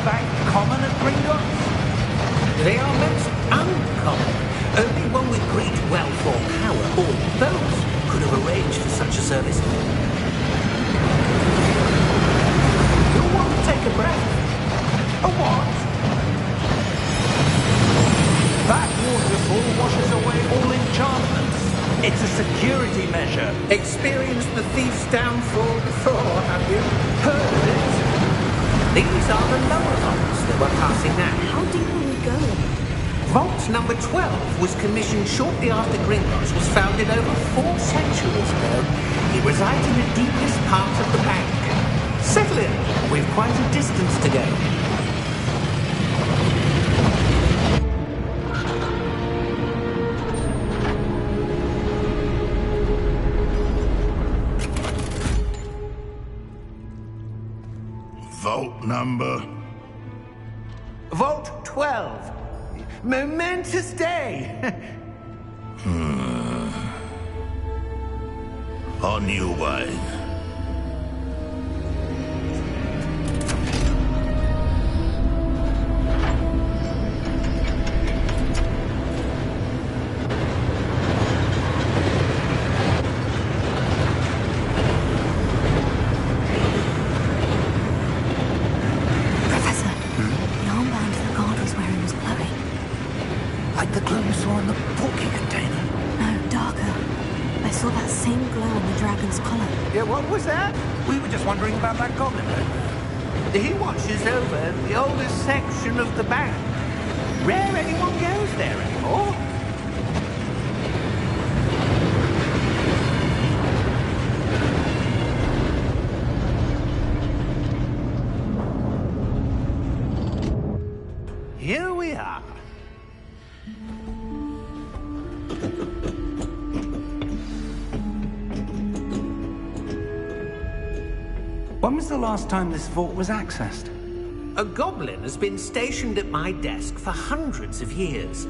bank common at Gringotts? They are most uncommon. Only one with great wealth or power, or both, could have arranged for such a service. You won't take a breath. A what? That waterfall washes away all enchantments. It's a security measure. Experienced the thief's downfall before, have you? Heard of it? These are the lower vaults that we're passing now. How deep will we go? Vault number 12 was commissioned shortly after Gringotts was founded over 4 centuries ago. It resides in the deepest part of the bank. Settle in. We've quite a distance to go. Vault number? Vault 12. Momentous day. On your way. The glow you saw in the porky container? No, darker. I saw that same glow on the dragon's collar. Yeah, what was that? We were just wondering about that goblin over there. He watches over the oldest section of the bank. Rare anyone goes there anymore. Here we are. When was the last time this vault was accessed? A goblin has been stationed at my desk for hundreds of years.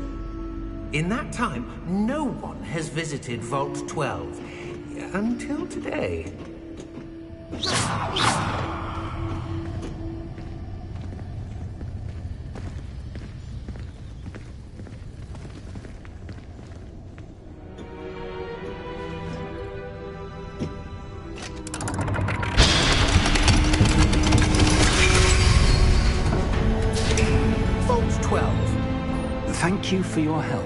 In that time, no one has visited Vault 12. Until today. Thank you for your help.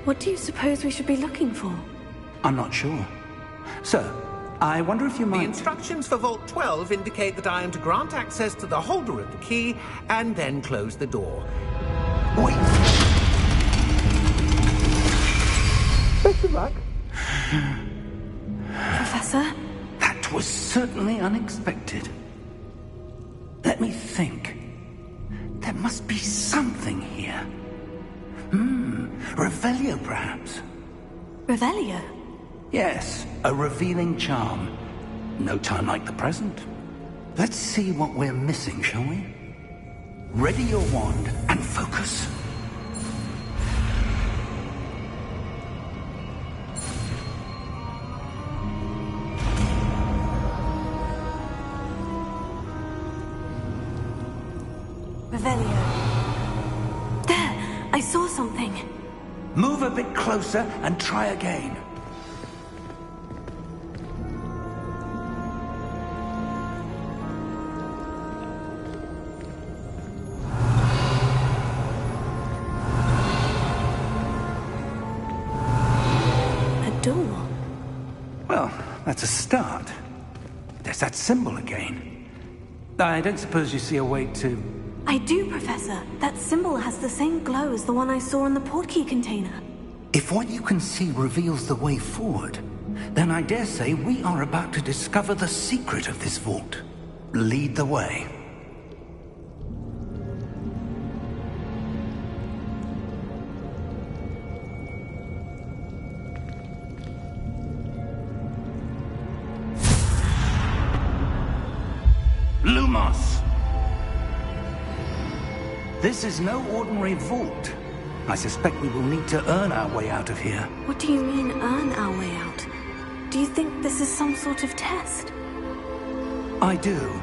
What do you suppose we should be looking for? I'm not sure. Sir, I wonder if you might... The instructions for Vault 12 indicate that I am to grant access to the holder of the key and then close the door. Wait! Best of luck. Professor? That was certainly unexpected. Let me think. There must be something here. Revelio, perhaps. Revelio? Yes, a revealing charm. No time like the present. Let's see what we're missing, shall we? Ready your wand and focus. Revelio. There! I saw something. Move a bit closer and try again. A door. Well, that's a start. There's that symbol again. I don't suppose you see a way to... I do, Professor. That symbol has the same glow as the one I saw in the portkey container. If what you can see reveals the way forward, then I dare say we are about to discover the secret of this vault. Lead the way. Lumos! This is no ordinary vault. I suspect we will need to earn our way out of here. What do you mean, earn our way out? Do you think this is some sort of test? I do.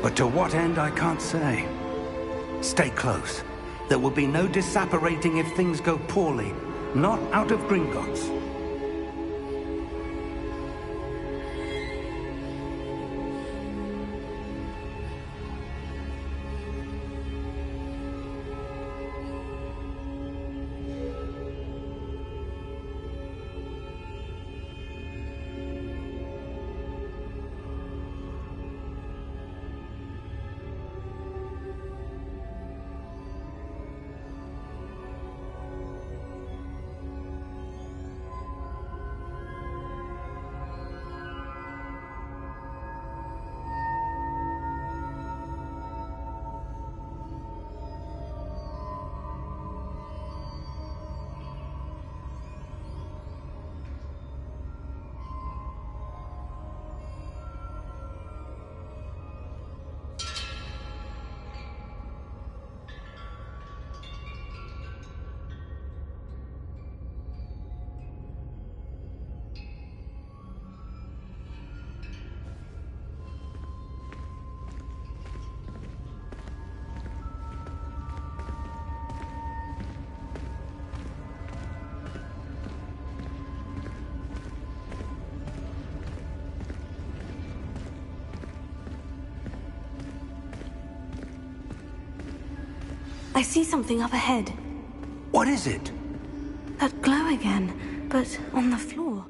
But to what end, I can't say. Stay close. There will be no disapparating if things go poorly. Not out of Gringotts. I see something up ahead. What is it? That glow again, but on the floor.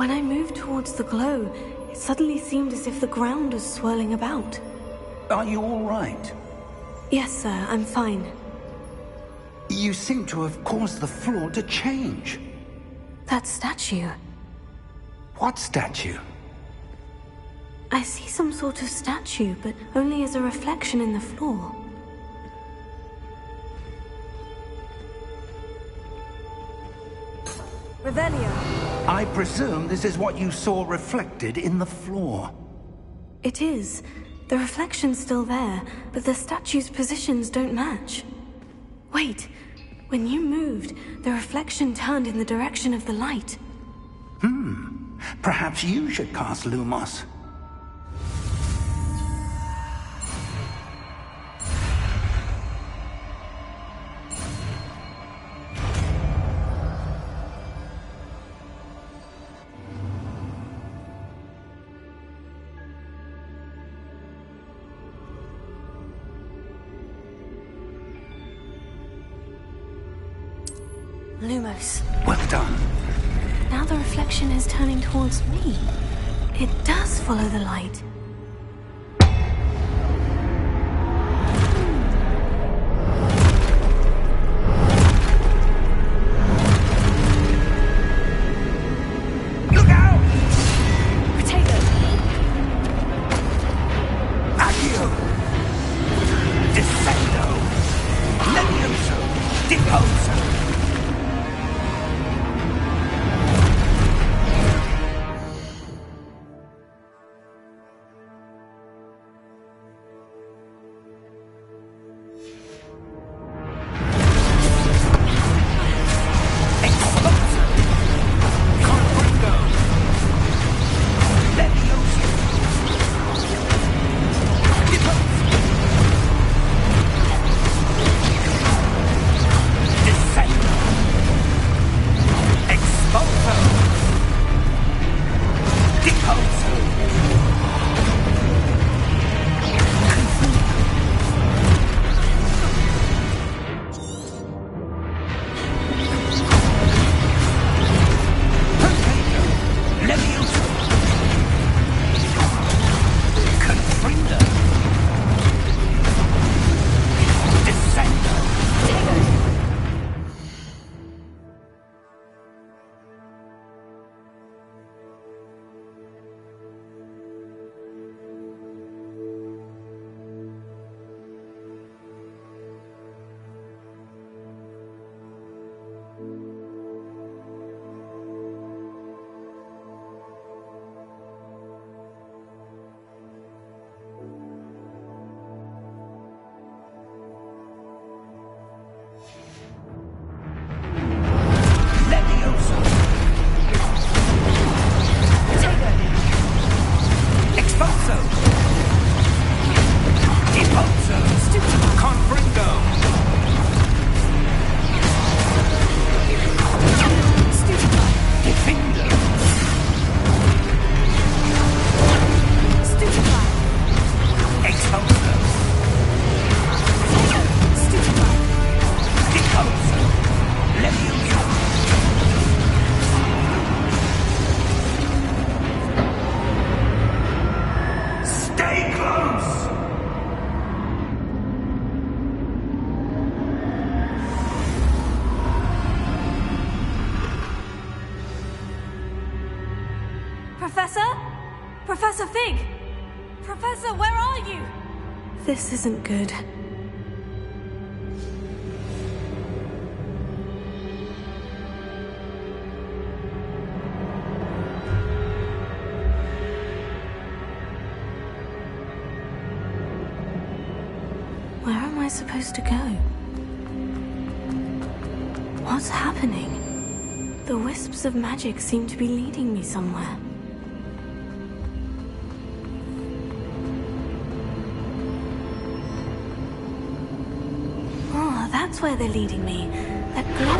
When I moved towards the glow, it suddenly seemed as if the ground was swirling about. Are you all right? Yes, sir, I'm fine. You seem to have caused the floor to change. That statue. What statue? I see some sort of statue, but only as a reflection in the floor. Revelio. I presume this is what you saw reflected in the floor. It is. The reflection's still there, but the statue's positions don't match. Wait. When you moved, the reflection turned in the direction of the light. Perhaps you should cast Lumos. Lumos. Well done. Now the reflection is turning towards me. It does follow the light. Look out! Potato! Accio! Descendo! Levioso! Deposo! Professor? Professor Fig! Professor, where are you? This isn't good. Where am I supposed to go? What's happening? The wisps of magic seem to be leading me somewhere. Oh, that's where they're leading me. That glow.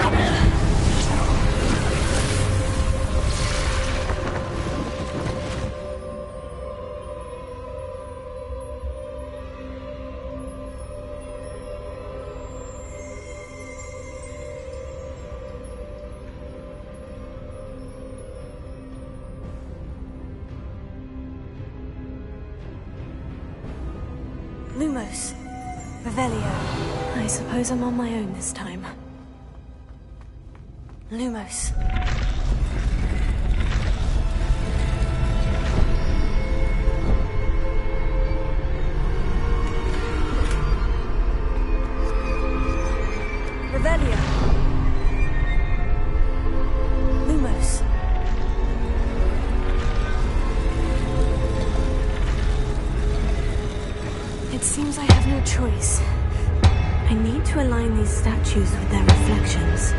Lumos. Revelio. I suppose I'm on my own this time. Lumos. Revelio. Lumos. It seems I have no choice. I need to align these statues with their reflections.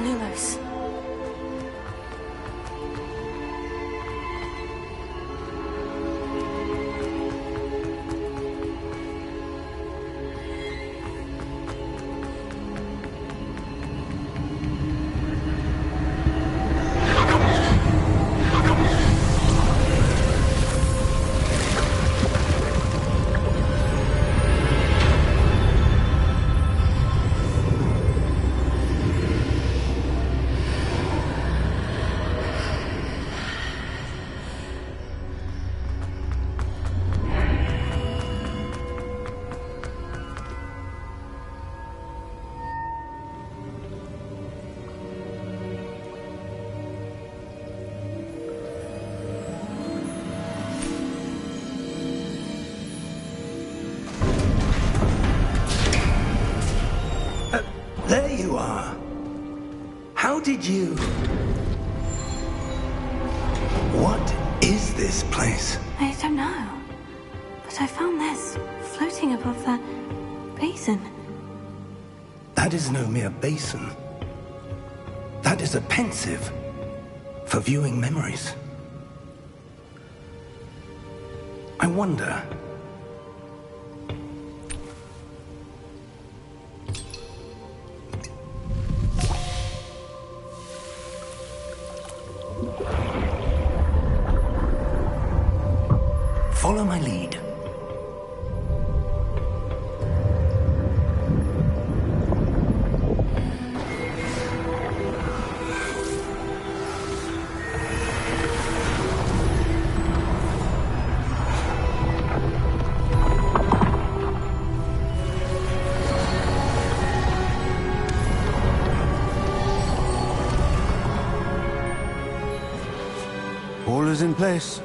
Lumos. There you are. How did you... What is this place? I don't know. But I found this floating above that basin. That is no mere basin. That is a pensive for viewing memories. I wonder... Follow my lead. All is in place.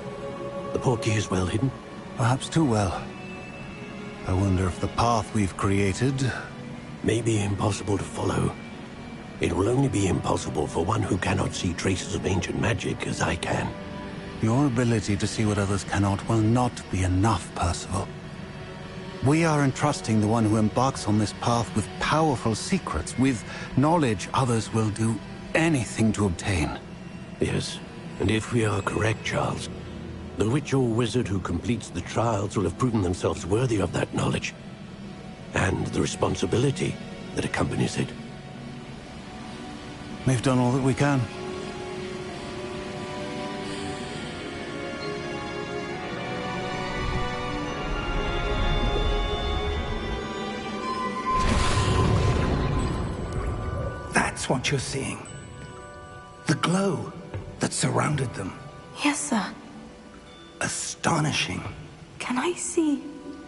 The portkey is well hidden? Perhaps too well. I wonder if the path we've created... may be impossible to follow. It will only be impossible for one who cannot see traces of ancient magic as I can. Your ability to see what others cannot will not be enough, Percival. We are entrusting the one who embarks on this path with powerful secrets, with knowledge others will do anything to obtain. Yes, and if we are correct, Charles, the witch or wizard who completes the trials will have proven themselves worthy of that knowledge, and the responsibility that accompanies it. We've done all that we can. That's what you're seeing. The glow that surrounded them. Yes, sir. Astonishing. Can I see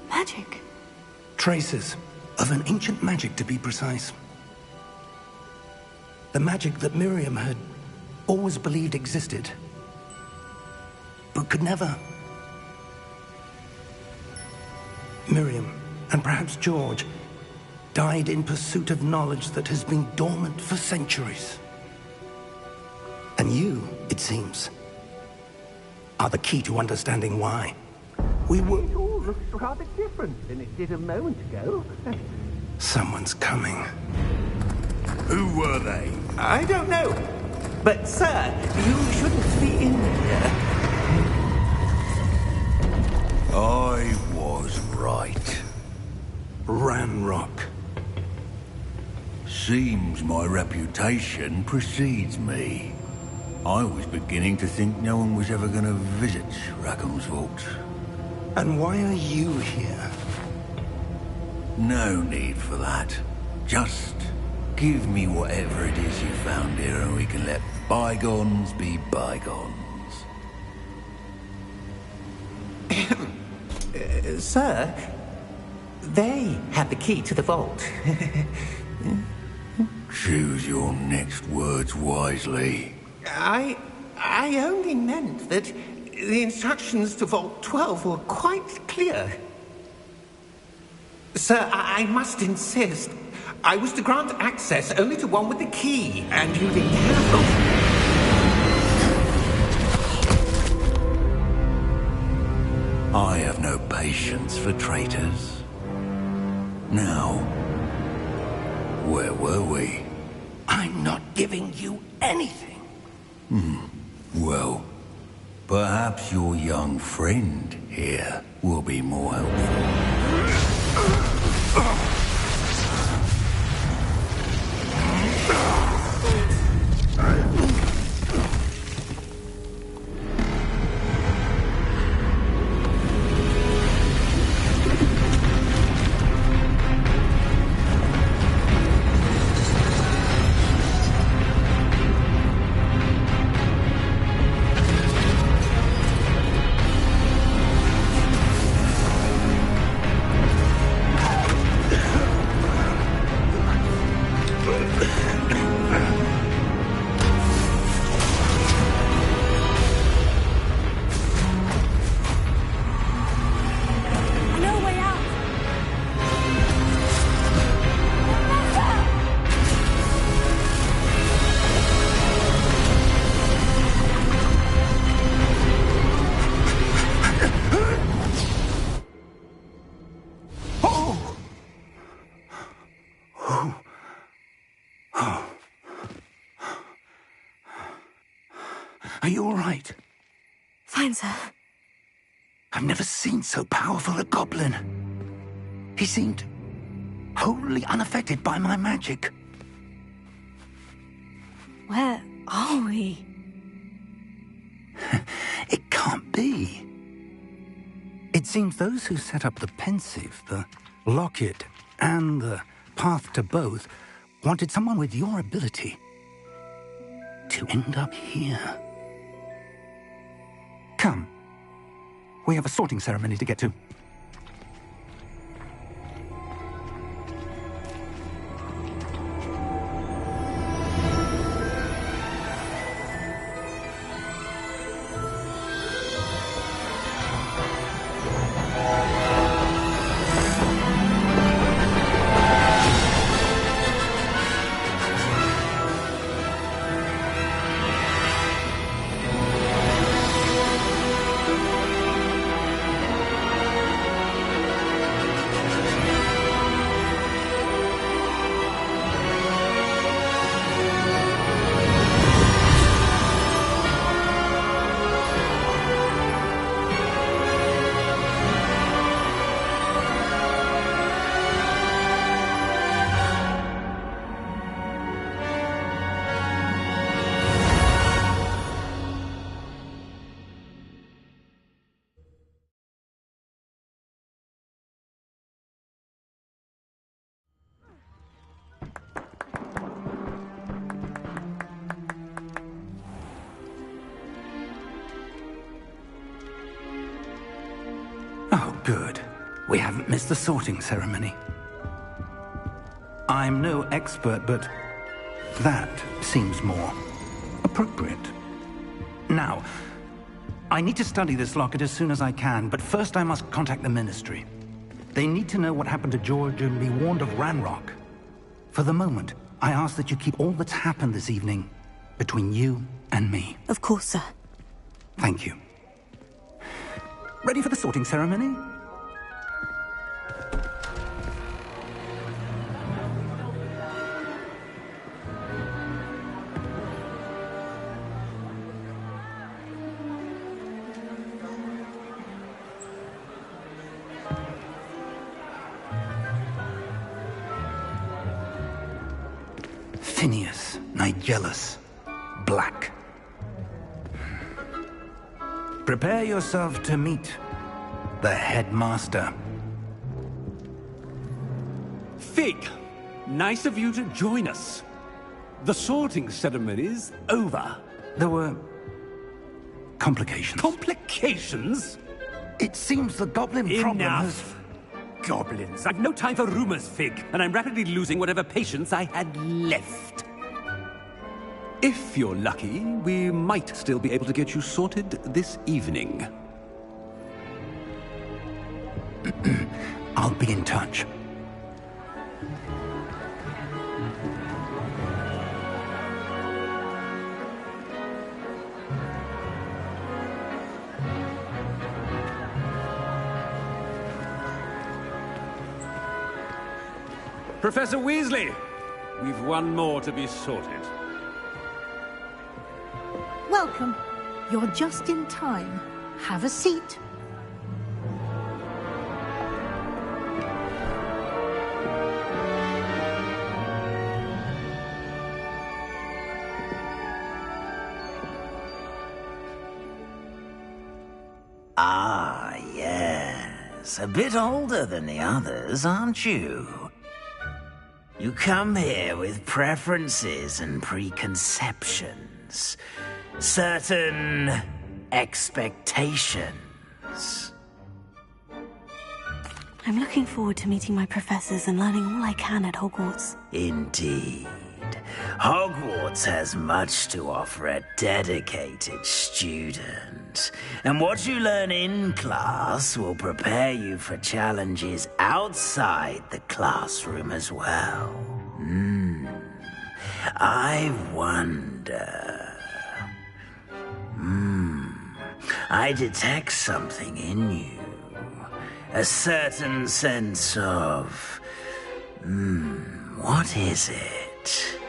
magic? Traces of an ancient magic, to be precise. The magic that Miriam had always believed existed, but could never. Miriam, and perhaps George, died in pursuit of knowledge that has been dormant for centuries. And you, it seems, are the key to understanding why. We were... It all looks rather different than it did a moment ago. Someone's coming. Who were they? I don't know. But, sir, you shouldn't be in here. I was right. Ranrock. Seems my reputation precedes me. I was beginning to think no one was ever going to visit Rackham's vault. And why are you here? No need for that. Just give me whatever it is you found here and we can let bygones be bygones. Sir, they had the key to the vault. Choose your next words wisely. I only meant that the instructions to Vault 12 were quite clear. Sir, I must insist. I was to grant access only to one with the key, and you didn't have them. I have no patience for traitors. Now, where were we? I'm not giving you anything. Well, perhaps your young friend here will be more helpful. Are you all right? Fine, sir. I've never seen so powerful a goblin. He seemed wholly unaffected by my magic. Where are we? It can't be. It seems those who set up the Pensieve, the Locket, and the Path to Both wanted someone with your ability to end up here. Come. We have a sorting ceremony to get to. Good. We haven't missed the sorting ceremony. I'm no expert, but that seems more appropriate. Now, I need to study this locket as soon as I can, but first I must contact the Ministry. They need to know what happened to George and be warned of Ranrock. For the moment, I ask that you keep all that's happened this evening between you and me. Of course, sir. Thank you. Ready for the sorting ceremony? Phineas, Nigellus, Black. Prepare yourself to meet the headmaster. Fig, nice of you to join us. The sorting ceremony's over. There were complications. Complications? It seems the goblin problem has... Enough! Goblins. I've no time for rumors, Fig, and I'm rapidly losing whatever patience I had left. If you're lucky, we might still be able to get you sorted this evening. I'll be in touch. Professor Weasley, we've one more to be sorted. Welcome. You're just in time. Have a seat. Ah, yes. A bit older than the others, aren't you? You come here with preferences and preconceptions. Certain expectations. I'm looking forward to meeting my professors and learning all I can at Hogwarts. Indeed. Hogwarts has much to offer a dedicated student. And what you learn in class will prepare you for challenges outside the classroom as well. I wonder... I detect something in you. A certain sense of... what is it?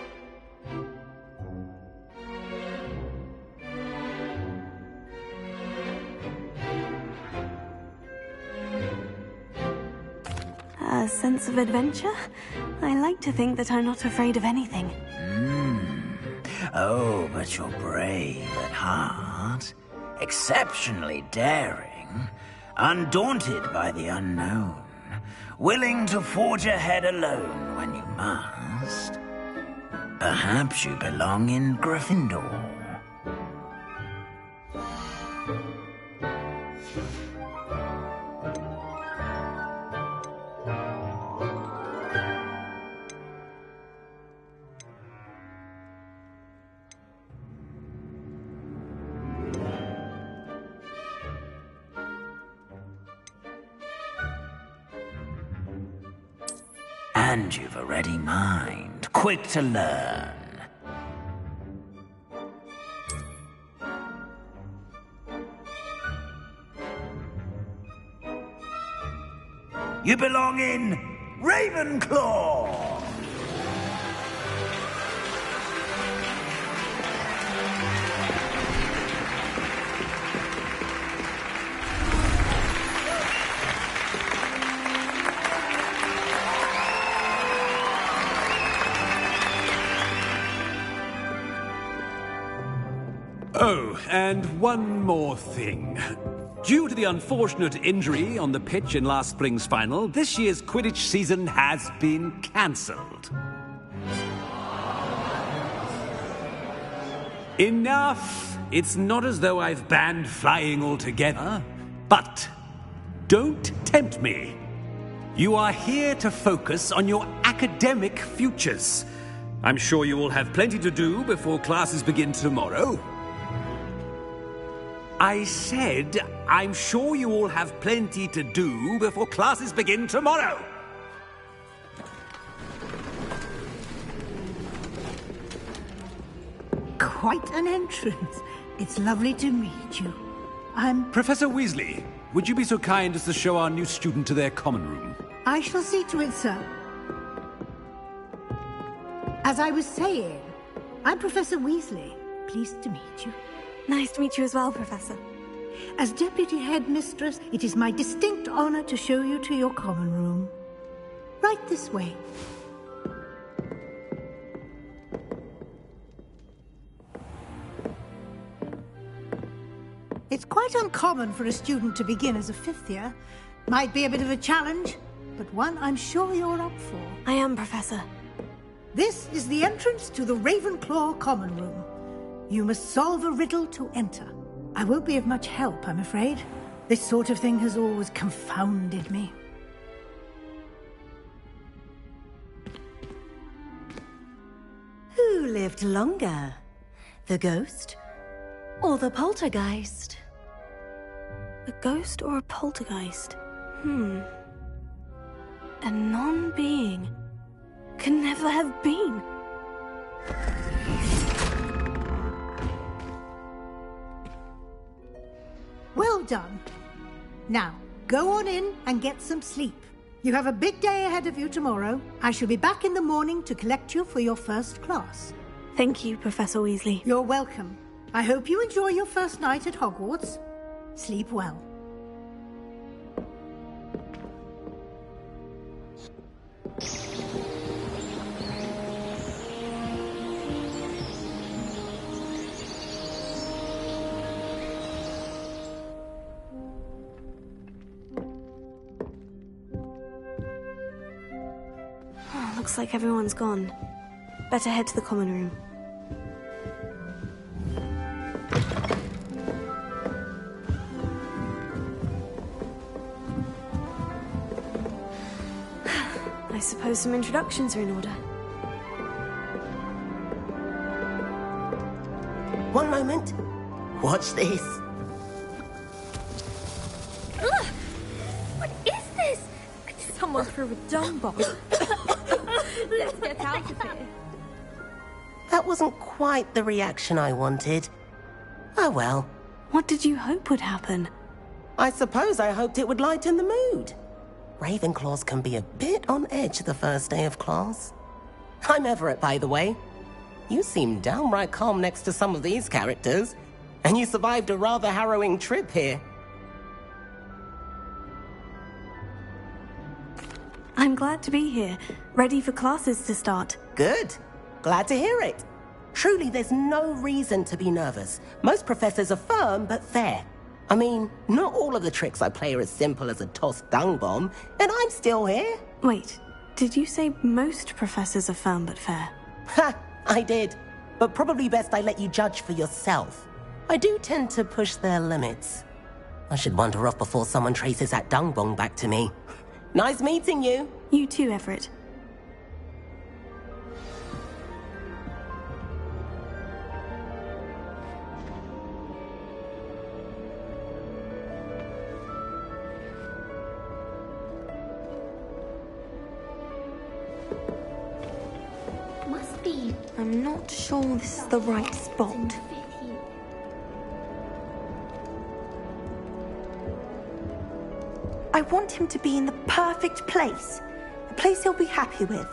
A sense of adventure? I like to think that I'm not afraid of anything. Oh, but you're brave at heart. Exceptionally daring. Undaunted by the unknown. Willing to forge ahead alone when you must. Perhaps you belong in Gryffindor. And you've a ready mind, quick to learn. You belong in Ravenclaw! Oh, and one more thing. Due to the unfortunate injury on the pitch in last spring's final, this year's Quidditch season has been cancelled. Enough! It's not as though I've banned flying altogether, but Don't tempt me. You are here to focus on your academic futures. I'm sure you will have plenty to do before classes begin tomorrow. I said, I'm sure you all have plenty to do before classes begin tomorrow. Quite an entrance. It's lovely to meet you. I'm... Professor Weasley, would you be so kind as to show our new student to their common room? I shall see to it, sir. As I was saying, I'm Professor Weasley. Pleased to meet you. Nice to meet you as well, Professor. As Deputy Headmistress, it is my distinct honor to show you to your common room. Right this way. It's quite uncommon for a student to begin as a fifth year. Might be a bit of a challenge, but one I'm sure you're up for. I am, Professor. This is the entrance to the Ravenclaw Common Room. You must solve a riddle to enter. I won't be of much help, I'm afraid. This sort of thing has always confounded me. Who lived longer? The ghost or the poltergeist? A ghost or a poltergeist? A non-being can never have been. Well done. Now, go on in and get some sleep. You have a big day ahead of you tomorrow. I shall be back in the morning to collect you for your first class. Thank you, Professor Weasley. You're welcome. I hope you enjoy your first night at Hogwarts. Sleep well. Looks like everyone's gone. Better head to the common room. I suppose some introductions are in order. One moment. Watch this. Ugh! What is this? Someone threw a dung bomb. Let's get out of here. That wasn't quite the reaction I wanted. Oh well. What did you hope would happen? I suppose I hoped it would lighten the mood. Ravenclaws can be a bit on edge the first day of class. I'm Everett, by the way. You seem downright calm next to some of these characters, and you survived a rather harrowing trip here. I'm glad to be here, ready for classes to start. Good. Glad to hear it. Truly, there's no reason to be nervous. Most professors are firm but fair. I mean, not all of the tricks I play are as simple as a tossed dung bomb, and I'm still here. Wait, did you say most professors are firm but fair? Ha! I did. But probably best I let you judge for yourself. I do tend to push their limits. I should wander off before someone traces that dung bomb back to me. Nice meeting you. You too, Everett. Must be. I'm not sure this is the right spot. I want him to be in the perfect place. A place he'll be happy with.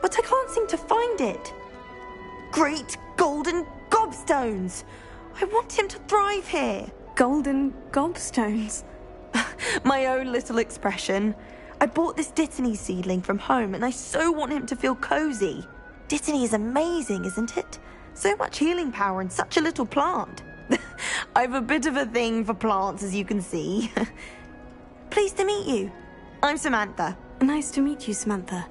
But I can't seem to find it. Great golden gobstones! I want him to thrive here. Golden gobstones? My own little expression. I bought this Dittany seedling from home and I so want him to feel cozy. Dittany is amazing, isn't it? So much healing power in such a little plant. I've a bit of a thing for plants, as you can see. Pleased to meet you. I'm Samantha. Nice to meet you, Samantha.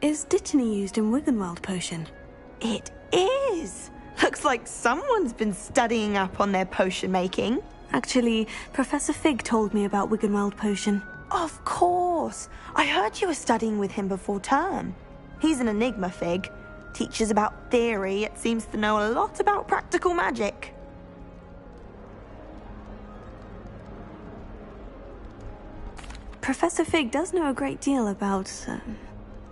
Is Dittany used in Wiggenweld potion? It is. Looks like someone's been studying up on their potion making. Actually, Professor Fig told me about Wiggenweld potion. Of course! I heard you were studying with him before term. He's an enigma, Fig. Teaches about theory, yet seems to know a lot about practical magic. Professor Fig does know a great deal about,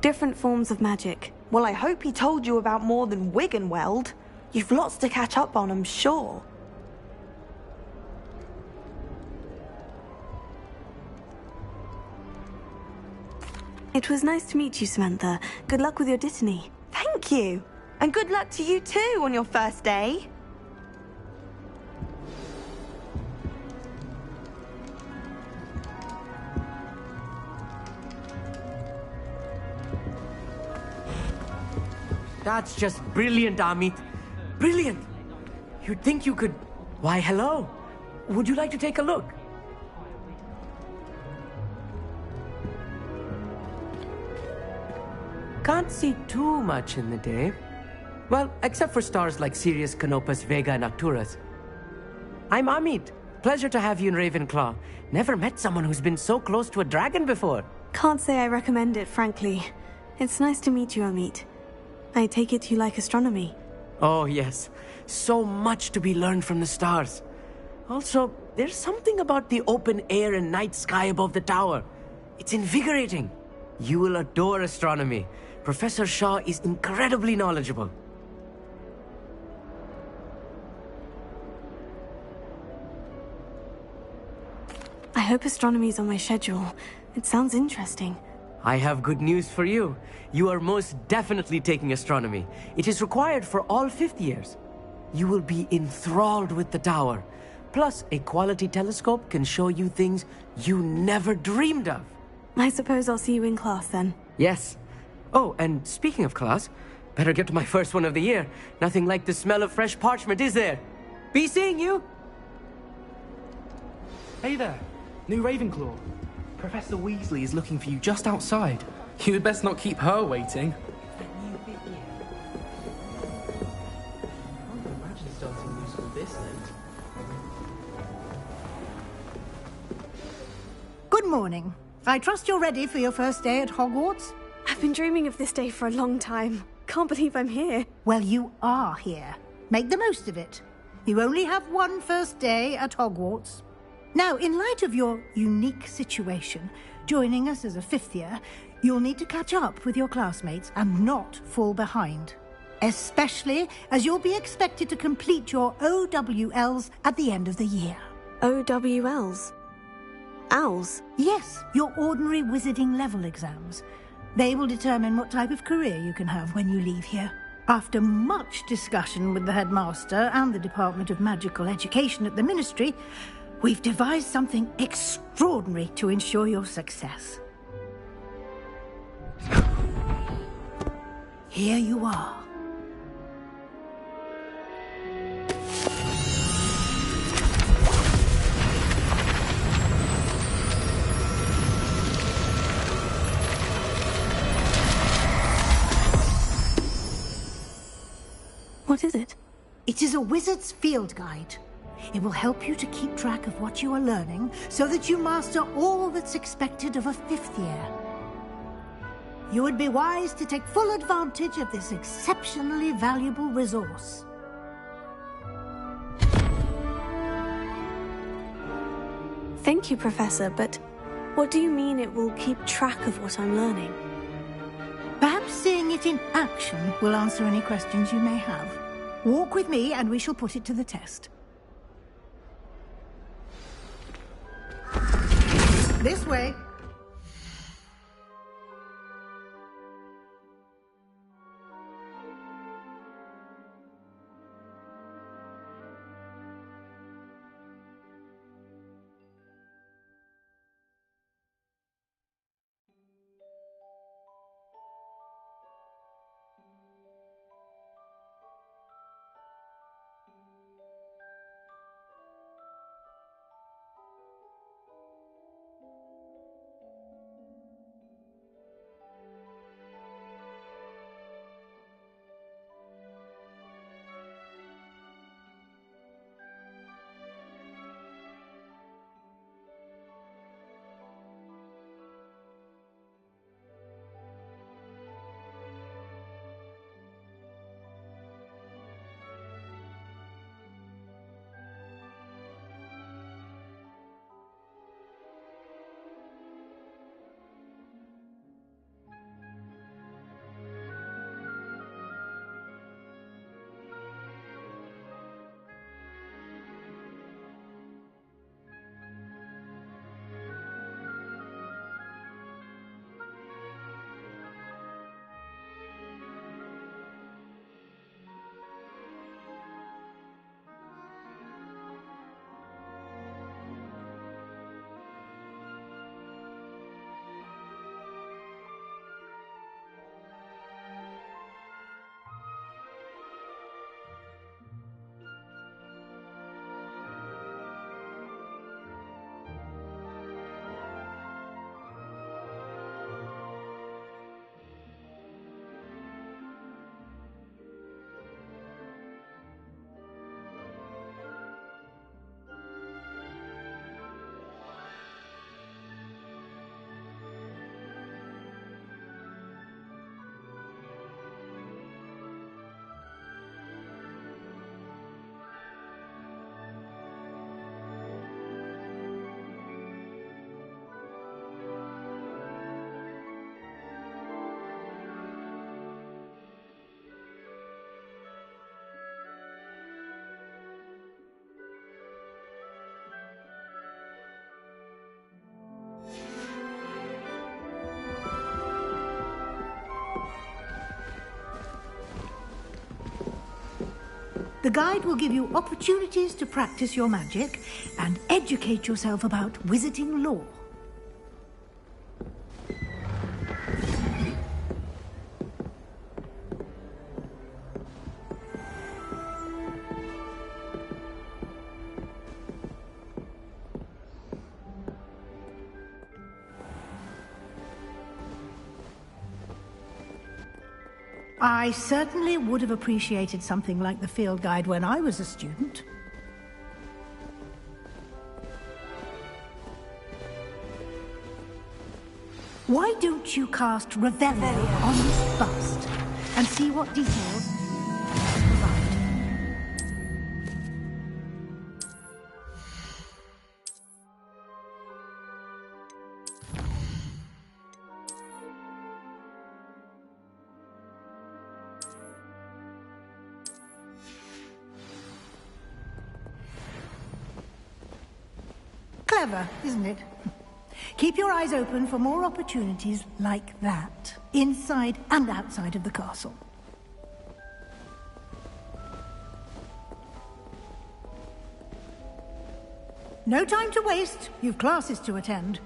different forms of magic. Well, I hope he told you about more than Wiggenweld. You've lots to catch up on, I'm sure. It was nice to meet you, Samantha. Good luck with your Dittany. Thank you. And good luck to you too on your first day. That's just brilliant, Amit. Brilliant! You'd think you could... Why, hello. Would you like to take a look? Can't see too much in the day. Well, except for stars like Sirius, Canopus, Vega, and Arcturus. I'm Amit. Pleasure to have you in Ravenclaw. Never met someone who's been so close to a dragon before. Can't say I recommend it, frankly. It's nice to meet you, Amit. I take it you like astronomy. Oh, yes. So much to be learned from the stars. Also, there's something about the open air and night sky above the tower. It's invigorating. You will adore astronomy. Professor Shaw is incredibly knowledgeable. I hope astronomy's on my schedule. It sounds interesting. I have good news for you. You are most definitely taking astronomy. It is required for all fifth years. You will be enthralled with the tower. Plus, a quality telescope can show you things you never dreamed of. I suppose I'll see you in class then. Yes. Oh, and speaking of class, better get to my first one of the year. Nothing like the smell of fresh parchment, is there? Be seeing you! Hey there, new Ravenclaw. Professor Weasley is looking for you just outside. You'd best not keep her waiting. Good morning. I trust you're ready for your first day at Hogwarts? I've been dreaming of this day for a long time. Can't believe I'm here. Well, you are here. Make the most of it. You only have one first day at Hogwarts. Now, in light of your unique situation, joining us as a fifth year, you'll need to catch up with your classmates and not fall behind. Especially as you'll be expected to complete your OWLs at the end of the year. OWLs? Owls? Yes, your ordinary wizarding level exams. They will determine what type of career you can have when you leave here. After much discussion with the headmaster and the Department of Magical Education at the Ministry, we've devised something extraordinary to ensure your success. Here you are. What is it? It is a wizard's field guide. It will help you to keep track of what you are learning so that you master all that's expected of a fifth year. You would be wise to take full advantage of this exceptionally valuable resource. Thank you, Professor, but what do you mean it will keep track of what I'm learning? Perhaps seeing it in action will answer any questions you may have. Walk with me and we shall put it to the test. This way. The guide will give you opportunities to practice your magic and educate yourself about wizarding lore. I certainly would have appreciated something like the field guide when I was a student. Why don't you cast Revelio on this bust and see what details provide? Clever, isn't it? Keep your eyes open for more opportunities like that, inside and outside of the castle. No time to waste. You've classes to attend.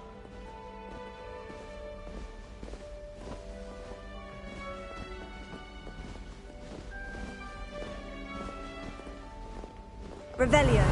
Revelio.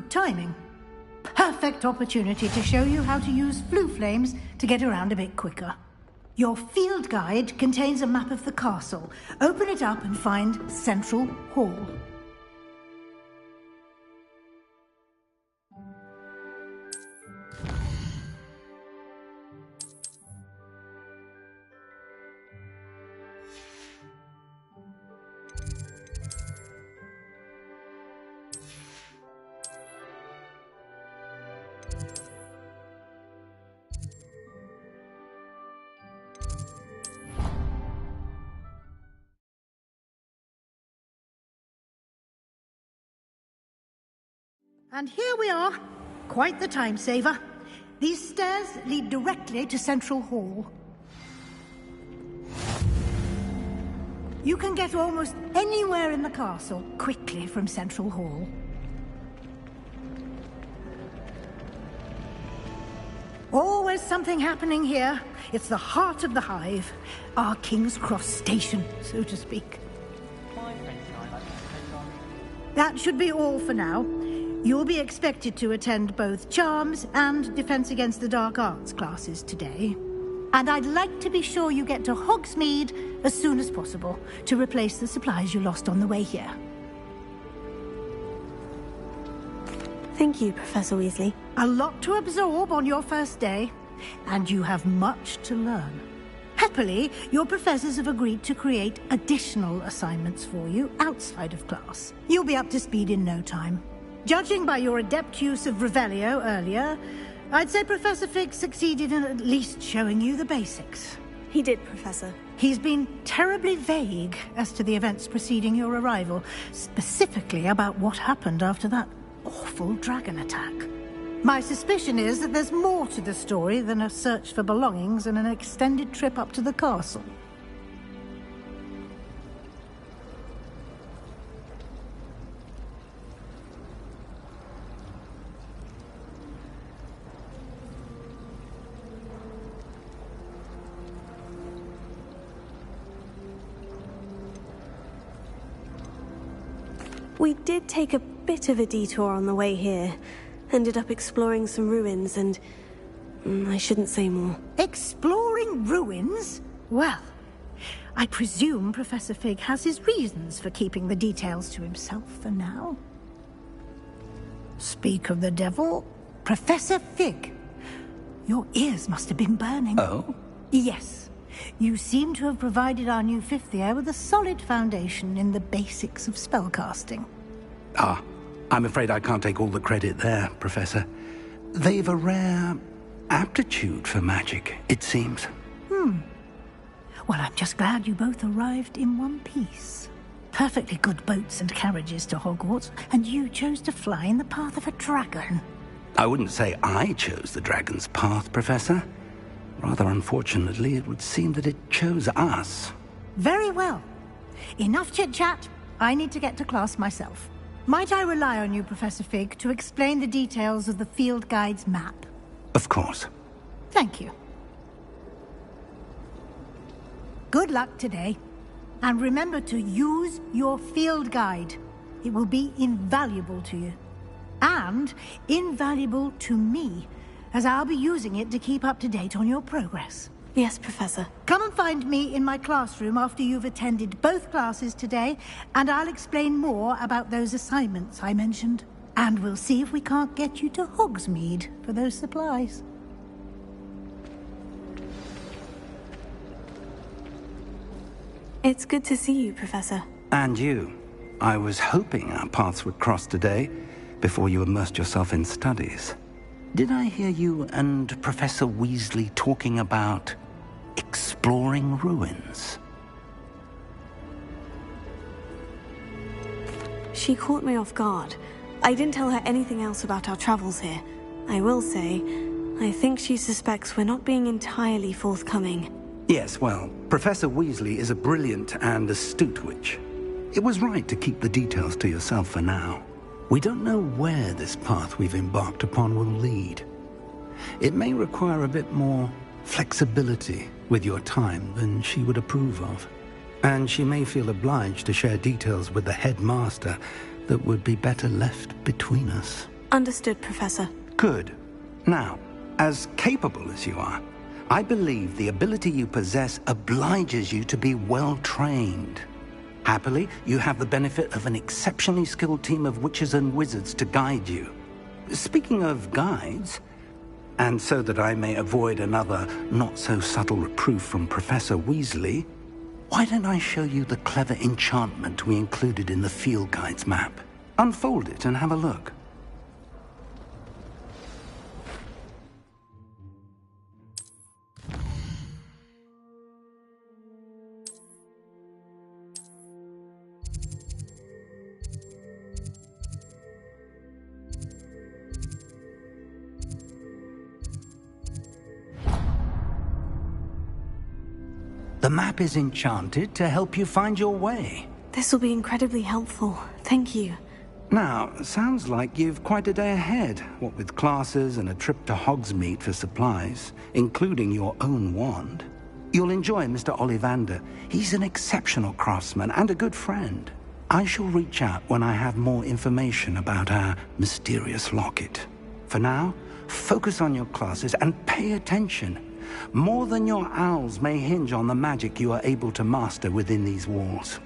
Good timing. Perfect opportunity to show you how to use flue flames to get around a bit quicker. Your field guide contains a map of the castle. Open it up and find Central Hall. And here we are. Quite the time saver. These stairs lead directly to Central Hall. You can get almost anywhere in the castle quickly from Central Hall. Always something happening here. It's the heart of the Hive. Our King's Cross station, so to speak. That should be all for now. You'll be expected to attend both Charms and Defense Against the Dark Arts classes today. And I'd like to be sure you get to Hogsmeade as soon as possible to replace the supplies you lost on the way here. Thank you, Professor Weasley. A lot to absorb on your first day, and you have much to learn. Happily, your professors have agreed to create additional assignments for you outside of class. You'll be up to speed in no time. Judging by your adept use of Revelio earlier, I'd say Professor Fig succeeded in at least showing you the basics. He did, Professor. He's been terribly vague as to the events preceding your arrival, specifically about what happened after that awful dragon attack. My suspicion is that there's more to the story than a search for belongings and an extended trip up to the castle. We did take a bit of a detour on the way here. Ended up exploring some ruins and... I shouldn't say more. Exploring ruins? Well, I presume Professor Fig has his reasons for keeping the details to himself for now. Speak of the devil, Professor Fig. Your ears must have been burning. Oh? Yes. You seem to have provided our new fifth year with a solid foundation in the basics of spellcasting. Ah, I'm afraid I can't take all the credit there, Professor. They've a rare aptitude for magic, it seems. Well, I'm just glad you both arrived in one piece. Perfectly good boats and carriages to Hogwarts, and you chose to fly in the path of a dragon. I wouldn't say I chose the dragon's path, Professor. Rather unfortunately, it would seem that it chose us. Very well. Enough chit-chat. I need to get to class myself. Might I rely on you, Professor Fig, to explain the details of the field guide's map? Of course. Thank you. Good luck today. And remember to use your field guide. It will be invaluable to you. And invaluable to me, as I'll be using it to keep up to date on your progress. Yes, Professor. Come and find me in my classroom after you've attended both classes today, and I'll explain more about those assignments I mentioned. And we'll see if we can't get you to Hogsmeade for those supplies. It's good to see you, Professor. And you. I was hoping our paths would cross today, before you immersed yourself in studies. Did I hear you and Professor Weasley talking about exploring ruins? She caught me off guard. I didn't tell her anything else about our travels here. I will say, I think she suspects we're not being entirely forthcoming. Yes, well, Professor Weasley is a brilliant and astute witch. It was right to keep the details to yourself for now. We don't know where this path we've embarked upon will lead. It may require a bit more flexibility with your time than she would approve of. And she may feel obliged to share details with the headmaster that would be better left between us. Understood, Professor. Good. Now, as capable as you are, I believe the ability you possess obliges you to be well trained. Happily, you have the benefit of an exceptionally skilled team of witches and wizards to guide you. Speaking of guides, and so that I may avoid another not-so-subtle reproof from Professor Weasley, why don't I show you the clever enchantment we included in the field guide's map? Unfold it and have a look. The map is enchanted to help you find your way. This will be incredibly helpful. Thank you. Now, sounds like you've quite a day ahead, what with classes and a trip to Hogsmeade for supplies, including your own wand. You'll enjoy Mr. Ollivander. He's an exceptional craftsman and a good friend. I shall reach out when I have more information about our mysterious locket. For now, focus on your classes and pay attention. More than your owls may hinge on the magic you are able to master within these walls.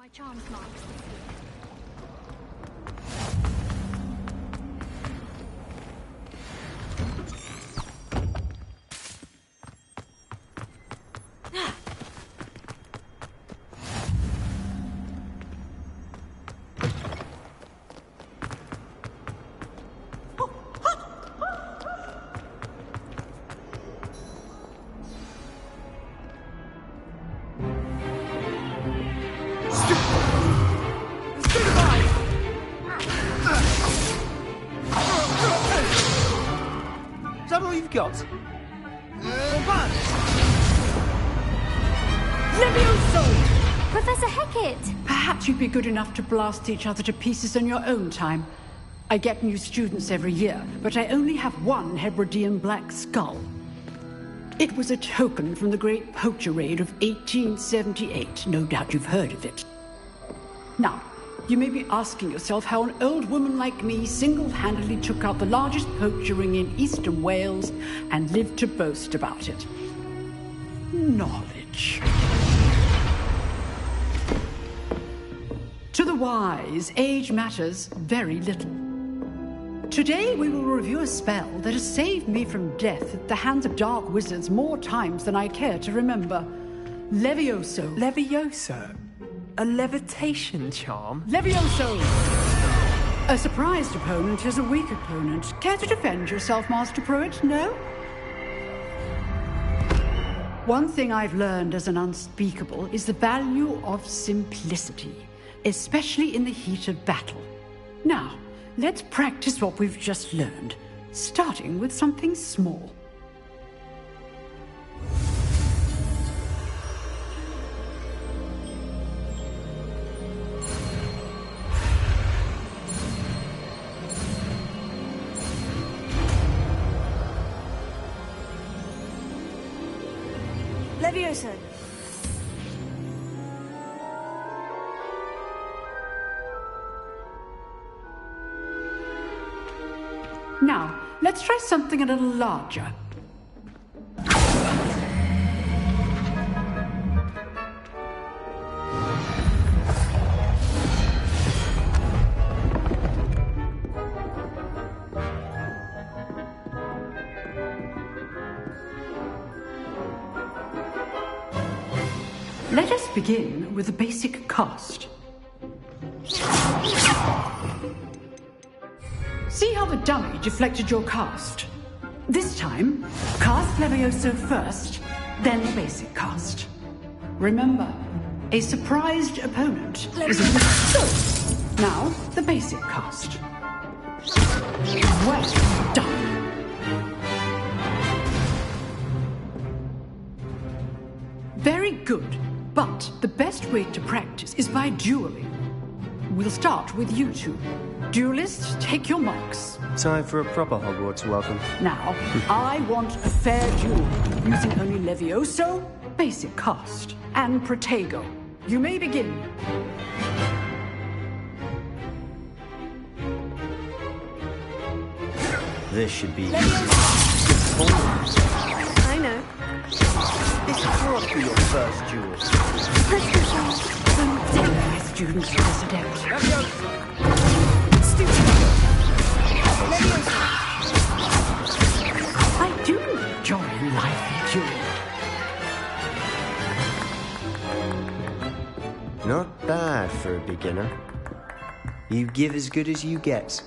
My charms marks this year. Is that all you've got? Levioso! Professor Hecat! Perhaps you'd be good enough to blast each other to pieces in your own time. I get new students every year, but I only have one Hebridean black skull. It was a token from the Great Poacher Raid of 1878. No doubt you've heard of it. Now, you may be asking yourself how an old woman like me single-handedly took out the largest poacher ring in eastern Wales and lived to boast about it. Knowledge. To the wise, age matters very little. Today we will review a spell that has saved me from death at the hands of dark wizards more times than I care to remember. Levioso. Levioso? A levitation charm? Levioso! A surprised opponent is a weak opponent. Care to defend yourself, Master Pruitt? No? One thing I've learned as an unspeakable is the value of simplicity, especially in the heat of battle. Now, let's practice what we've just learned, starting with something small. Levioso. Now, let's try something a little larger. Let us begin with the basic cast. See how the dummy deflected your cast? This time, cast Levioso first, then the basic cast. Remember, a surprised opponent is a good. Now, the basic cast. Well done. Very good, but the best way to practice is by dueling. We'll start with you two. Duelists, take your marks. Time for a proper Hogwarts welcome. Now, I want a fair duel, using only Levioso, basic cast, and Protego. You may begin. This should be... I know. This can't be your first duel. My students for this adept. I do enjoy lively dueling. Not bad for a beginner. You give as good as you get.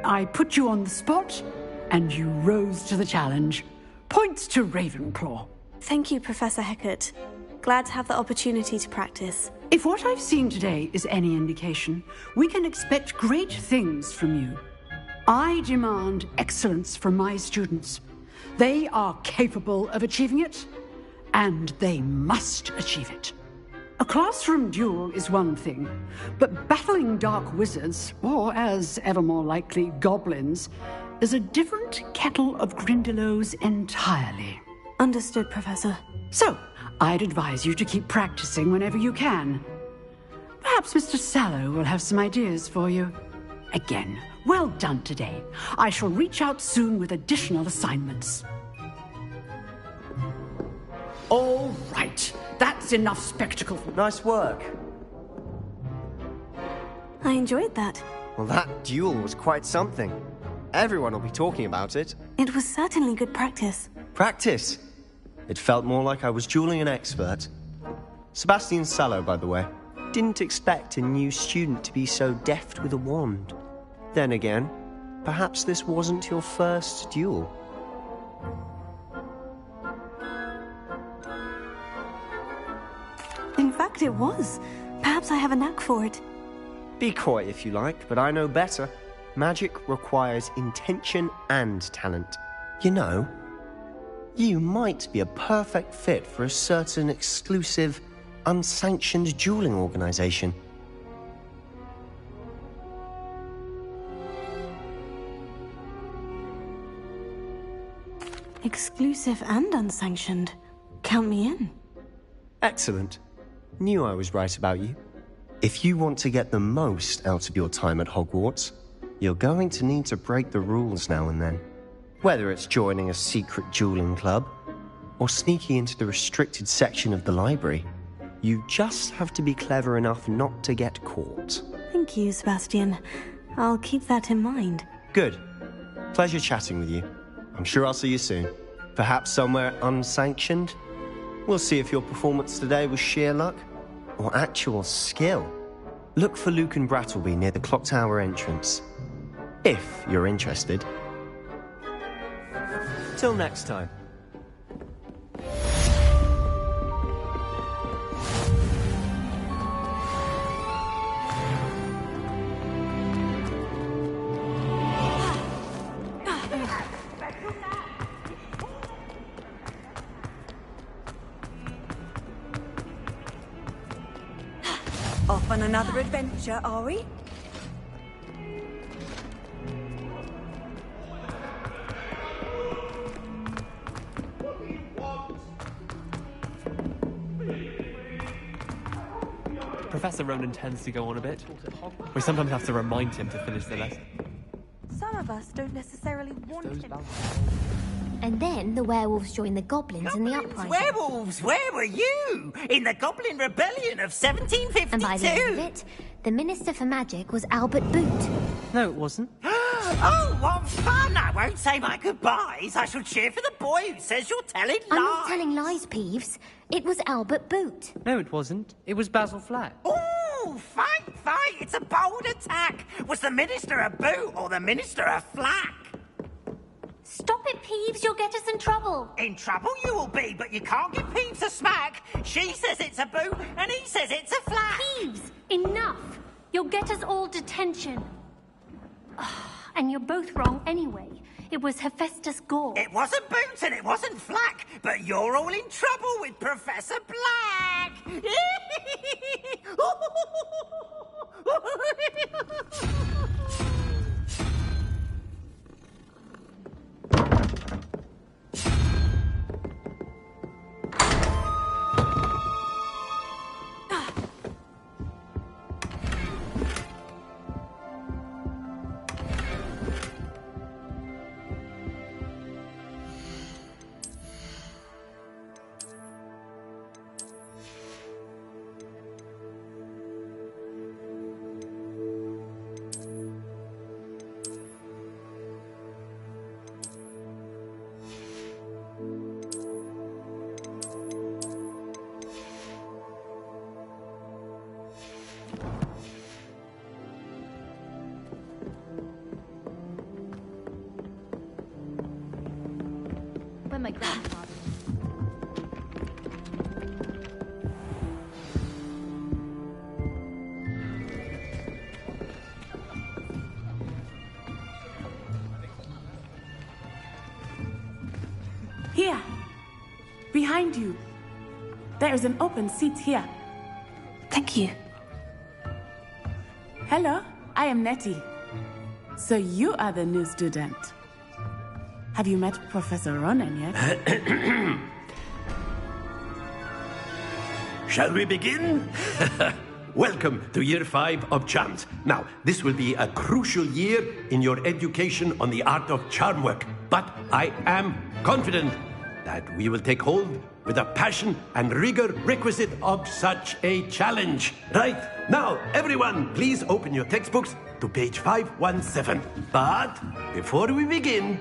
I put you on the spot, and you rose to the challenge. Points to Ravenclaw. Thank you, Professor Hecat. Glad to have the opportunity to practice. If what I've seen today is any indication, we can expect great things from you. I demand excellence from my students. They are capable of achieving it, and they must achieve it. A classroom duel is one thing, but battling dark wizards, or as ever more likely, goblins, is a different kettle of Grindylows entirely. Understood, Professor. So, I'd advise you to keep practicing whenever you can. Perhaps Mr. Sallow will have some ideas for you. again. Well done today. I shall reach out soon with additional assignments. All right. That's enough spectacle. Nice work. I enjoyed that. Well, that duel was quite something. Everyone will be talking about it. It was certainly good practice. Practice? It felt more like I was dueling an expert. Sebastian Sallow, by the way. Didn't expect a new student to be so deft with a wand. Then again, perhaps this wasn't your first duel. In fact, it was. Perhaps I have a knack for it. Be coy if you like, but I know better. Magic requires intention and talent. You know, you might be a perfect fit for a certain exclusive, unsanctioned dueling organization. Exclusive and unsanctioned. Count me in. Excellent. Knew I was right about you. If you want to get the most out of your time at Hogwarts, you're going to need to break the rules now and then. Whether it's joining a secret dueling club, or sneaking into the restricted section of the library, you just have to be clever enough not to get caught. Thank you, Sebastian. I'll keep that in mind. Good. Pleasure chatting with you. I'm sure I'll see you soon. Perhaps somewhere unsanctioned? We'll see if your performance today was sheer luck or actual skill. Look for Luke and Brattleby near the Clock Tower entrance. If you're interested. Till next time. Off on another adventure, are we? Professor Ronan tends to go on a bit. We sometimes have to remind him to finish the lesson. Some of us don't necessarily want him. And then the werewolves joined the goblins in the uprising. Werewolves, where were you? In the Goblin Rebellion of 1752? And by the end of it, the Minister for Magic was Albert Boot. No, it wasn't. Oh, what fun! I won't say my goodbyes. I shall cheer for the boy who says you're telling lies. I'm not telling lies, Peeves. It was Albert Boot. No, it wasn't. It was Basil Flack. Ooh, fight, fight! It's a bold attack. Was the Minister a boot or the Minister a flack? Stop it, Peeves. You'll get us in trouble. In trouble you will be, but you can't give Peeves a smack. She says it's a boot, and he says it's a flack. Peeves, enough. You'll get us all detention. And you're both wrong anyway. It was Hephaestus Gore. It wasn't Boot and it wasn't Flack, but you're all in trouble with Professor Black. My grandfather. Here, behind you. There is an open seat here. Thank you. Hello, I am Nettie. So you are the new student. Have you met Professor Ronan yet? Shall we begin? welcome to Year 5 of Charms. Now, this will be a crucial year in your education on the art of charm work, but I am confident that we will take hold with the passion and rigor requisite of such a challenge. Right, now, everyone, please open your textbooks to page 517. But before we begin,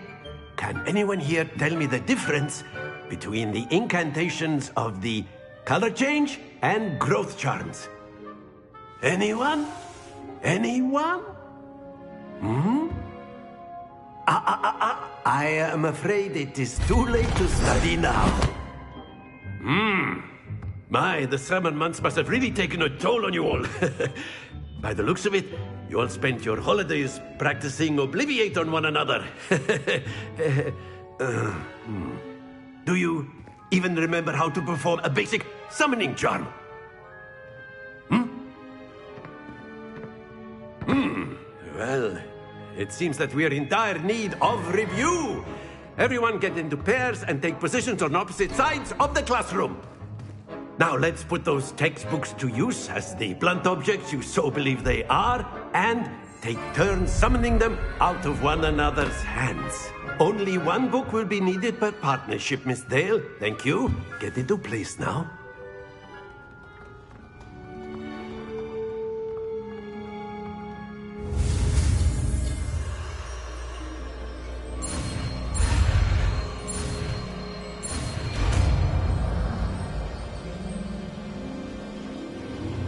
can anyone here tell me the difference between the incantations of the color change and growth charms? Anyone? Anyone? I am afraid it is too late to study now. My, the summer months must have really taken a toll on you all. By the looks of it, you all spent your holidays practicing Obliviate on one another. Do you even remember how to perform a basic summoning charm? Well, it seems that we are in dire need of review. Everyone get into pairs and take positions on opposite sides of the classroom. Now let's put those textbooks to use as the blunt objects you so believe they are, and take turns summoning them out of one another's hands. Only one book will be needed per partnership, Miss Dale. Thank you. Get into place now.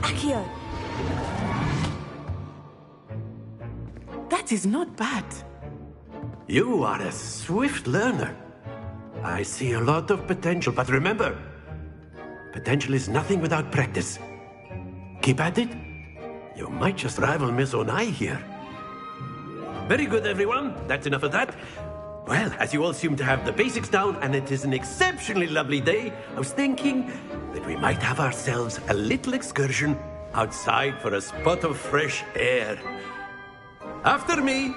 Accio. That is not bad. You are a swift learner. I see a lot of potential, but remember, potential is nothing without practice. Keep at it. You might just rival Miss Onai here. Very good, everyone. That's enough of that. Well, as you all seem to have the basics down, and it is an exceptionally lovely day, I was thinking that we might have ourselves a little excursion outside for a spot of fresh air. After me.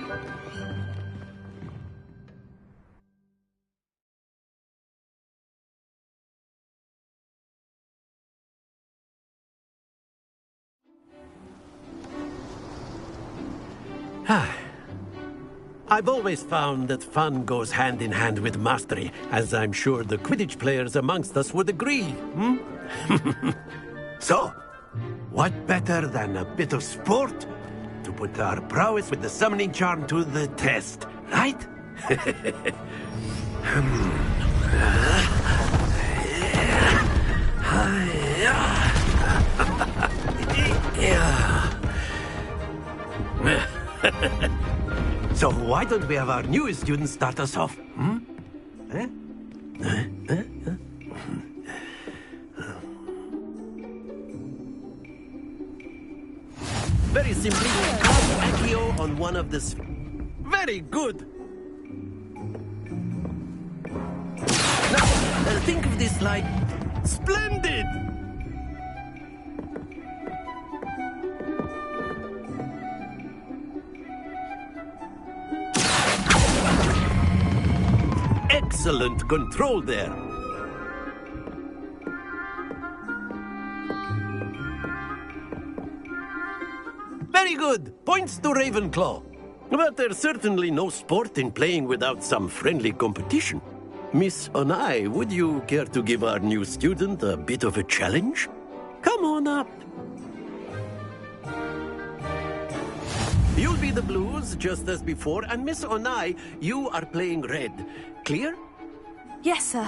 I've always found that fun goes hand in hand with mastery, as I'm sure the Quidditch players amongst us would agree. So, what better than a bit of sport to put our prowess with the summoning charm to the test, right? So why don't we have our newest student start us off? Very simply, cast Accio on one of the... Very good! Now, think of this like... Splendid! Excellent control there. Very good. Points to Ravenclaw. But there's certainly no sport in playing without some friendly competition. Miss Onai, would you care to give our new student a bit of a challenge? Come on up. You'll be the blues, just as before, and Miss Onai, you are playing red. Clear? Yes, sir.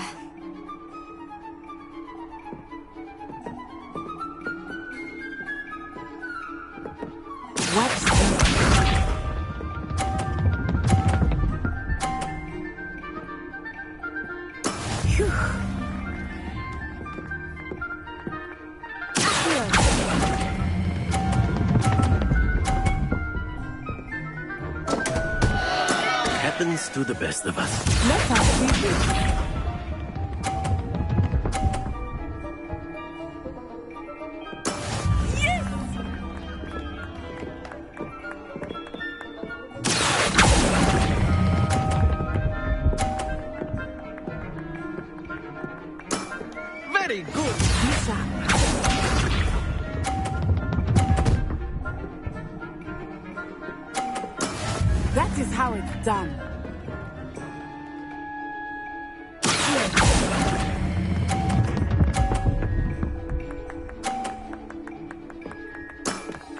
Happens to the best of us. Let us read this. Very good. That is how it's done.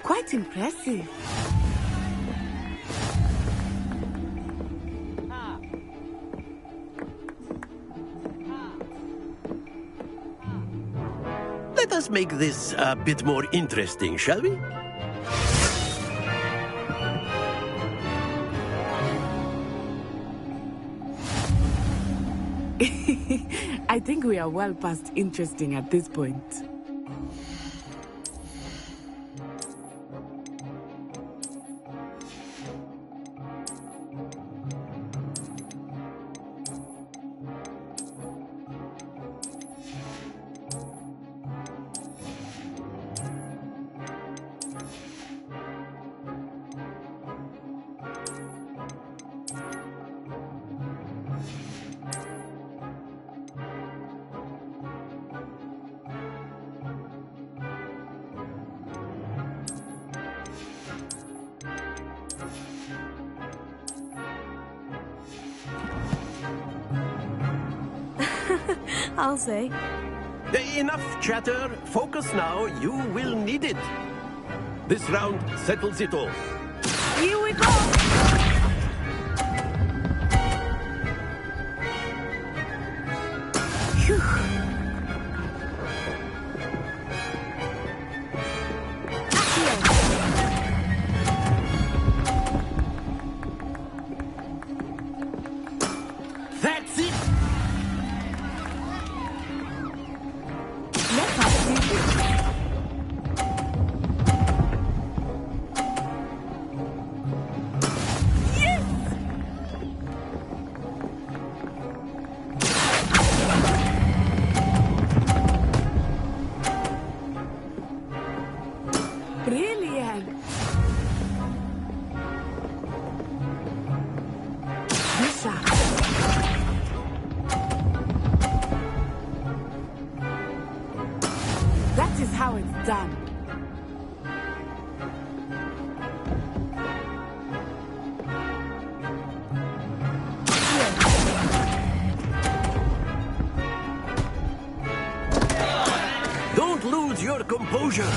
Quite impressive. Let us make this a bit more interesting, shall we? I think we are well past interesting at this point. I'll say. Enough chatter. Focus now. You will need it. This round settles it all. Here we go! That's it! Brilliant! Misha! That is how it's done. Don't lose your composure.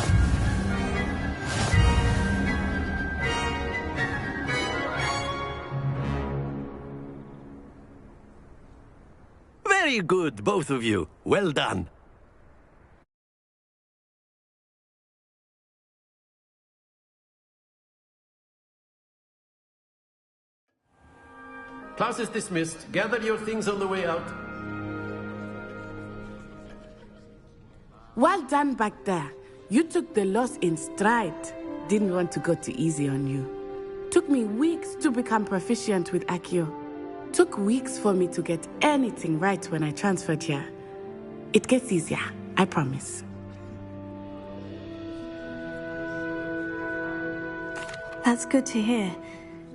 Very good, both of you. Well done. Class is dismissed. Gather your things on the way out. Well done back there. You took the loss in stride. Didn't want to go too easy on you. Took me weeks to become proficient with Accio. Took weeks for me to get anything right when I transferred here. It gets easier, I promise. That's good to hear.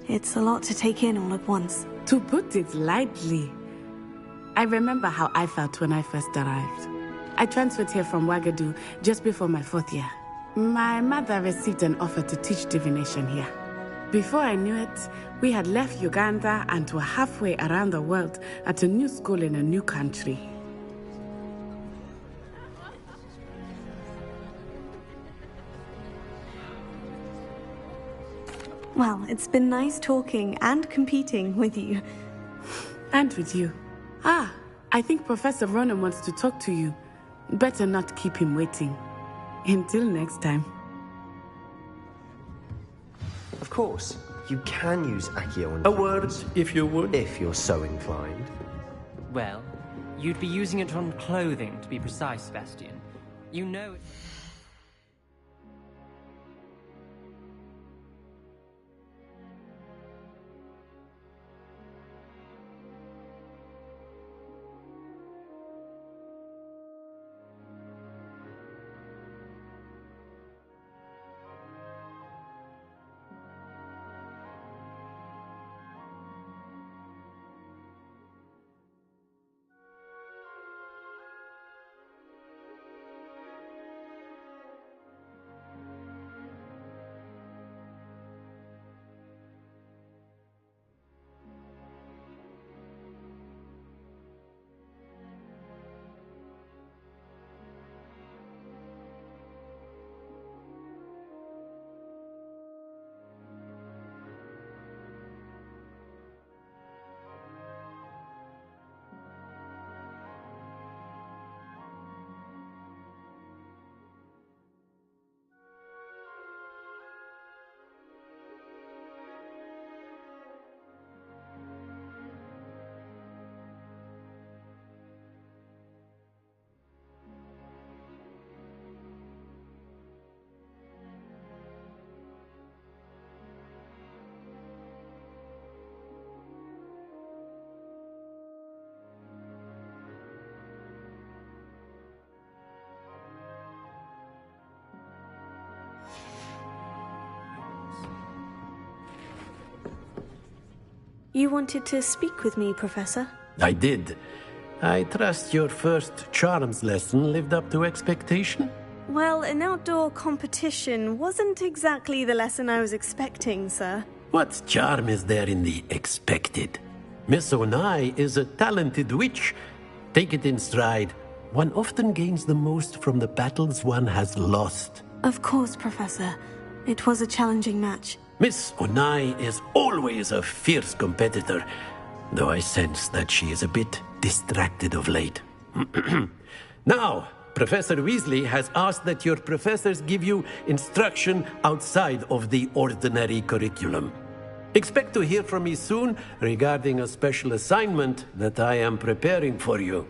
It's a lot to take in all at once. To put it lightly, I remember how I felt when I first arrived. I transferred here from Wagadu just before my 4th year. My mother received an offer to teach divination here. Before I knew it, we had left Uganda and were halfway around the world at a new school in a new country. Well, it's been nice talking and competing with you. And with you. Ah, I think Professor Ronan wants to talk to you. Better not keep him waiting. Until next time. Of course, you can use Accio on A word, if you would. if you're so inclined. Well, you'd be using it on clothing, to be precise, Sebastian. You know it... You wanted to speak with me, Professor? I did. I trust your first charms lesson lived up to expectation? Well, an outdoor competition wasn't exactly the lesson I was expecting, sir. What charm is there in the expected? Miss Onai is a talented witch. Take it in stride. One often gains the most from the battles one has lost. Of course, Professor. It was a challenging match. Miss Onai is always a fierce competitor, though I sense that she is a bit distracted of late. Now, Professor Weasley has asked that your professors give you instruction outside of the ordinary curriculum. Expect to hear from me soon regarding a special assignment that I am preparing for you.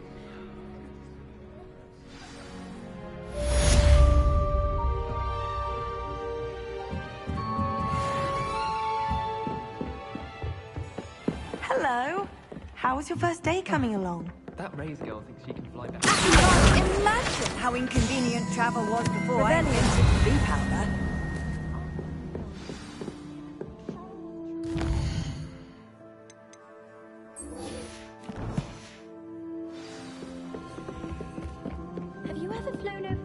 Hello. How was your first day coming along? That Raise girl thinks she can fly back. Imagine how inconvenient travel was before I invented bee powder. Have you ever flown over?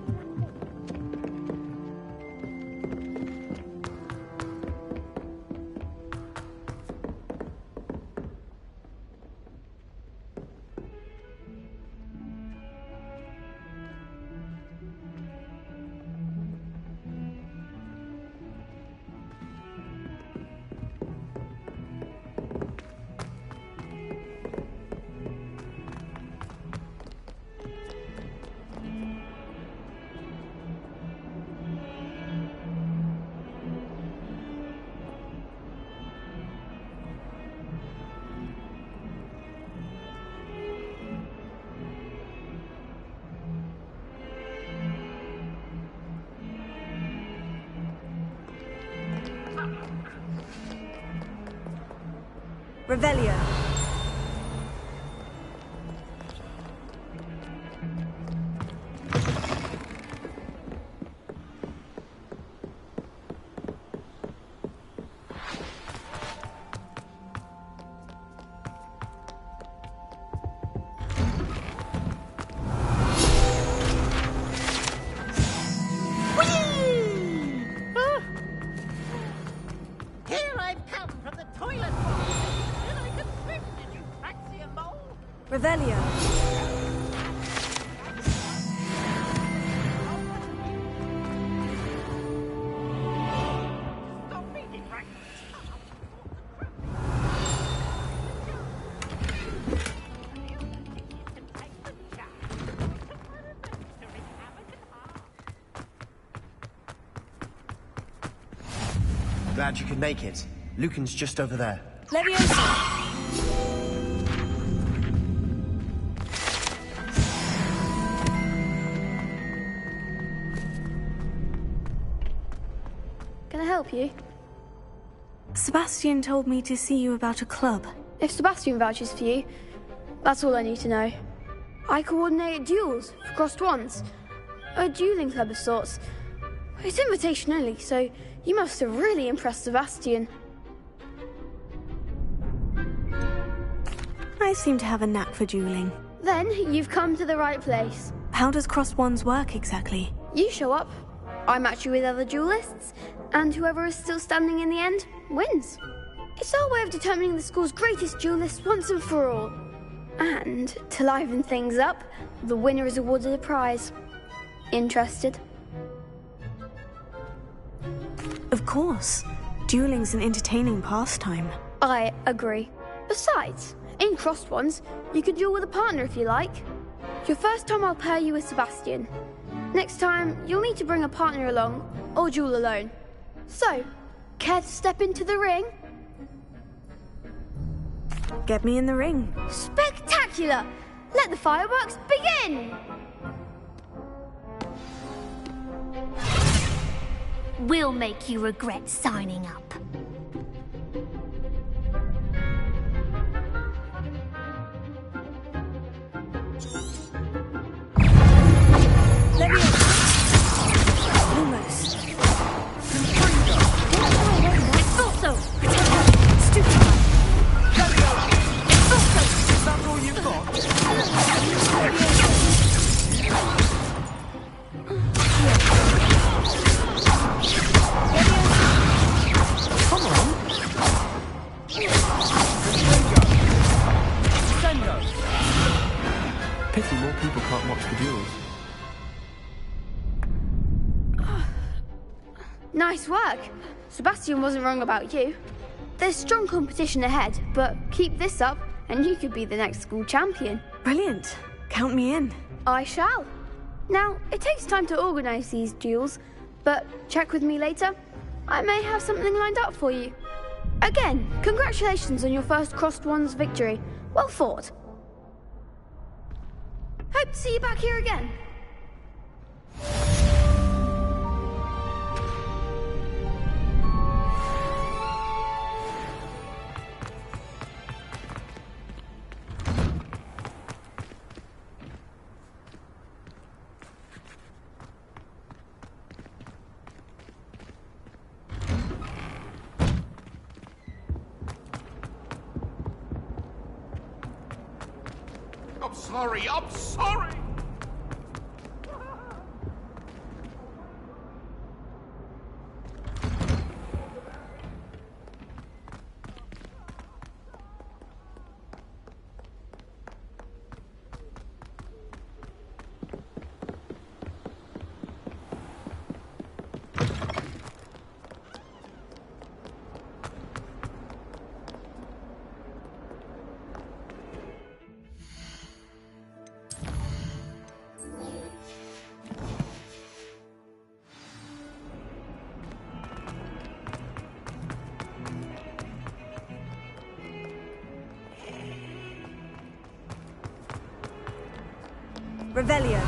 Revelio. Here I've come from the toilet bowl. And I can swim, did you fancy a mole? Revelio. Glad you could make it. Lucan's just over there. Leviosa. Can I help you? Sebastian told me to see you about a club. If Sebastian vouches for you, that's all I need to know. I coordinate duels for crossed wands. A dueling club of sorts. It's invitation only, so you must have really impressed Sebastian. I seem to have a knack for dueling. Then you've come to the right place. How does crossed wands work exactly? You show up, I match you with other duelists, and whoever is still standing in the end wins. It's our way of determining the school's greatest duelist once and for all. And to liven things up, the winner is awarded a prize. Interested? Of course. Dueling's an entertaining pastime. I agree. Besides, in crossed ones, you can duel with a partner if you like. Your first time I'll pair you with Sebastian. Next time, you'll need to bring a partner along, or duel alone. So, care to step into the ring? Get me in the ring. Spectacular! Let the fireworks begin! We'll make you regret signing up. Almost. I thought so! Stupid. Nice work. Sebastian wasn't wrong about you. There's strong competition ahead, but keep this up and you could be the next school champion. Brilliant. Count me in. I shall. Now, it takes time to organise these duels, but check with me later. I may have something lined up for you. Again, congratulations on your first Crossed Wands victory. Well fought. Hope to see you back here again. I'm sorry! Revelio.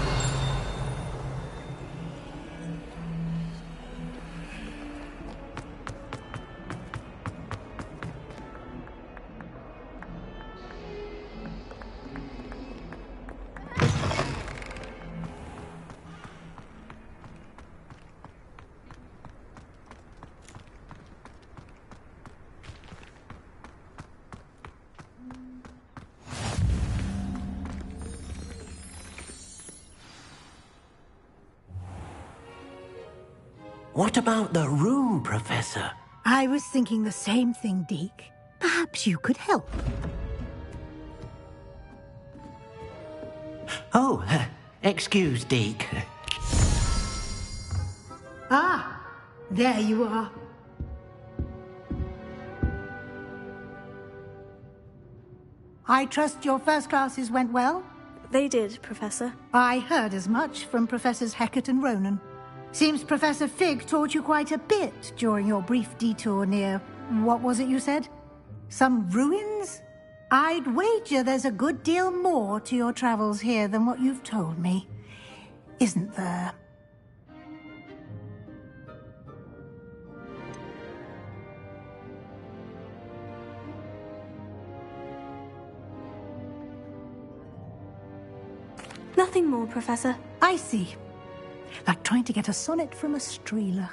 What about the room, Professor? I was thinking the same thing, Deke. Perhaps you could help. Oh, excuse, Deke. Ah, there you are. I trust your first classes went well? They did, Professor. I heard as much from Professors Hecat and Ronan. Seems Professor Fig taught you quite a bit during your brief detour near... what was it you said? Some ruins? I'd wager there's a good deal more to your travels here than what you've told me. Isn't there? Nothing more, Professor. I see. Like trying to get a sonnet from a streeler.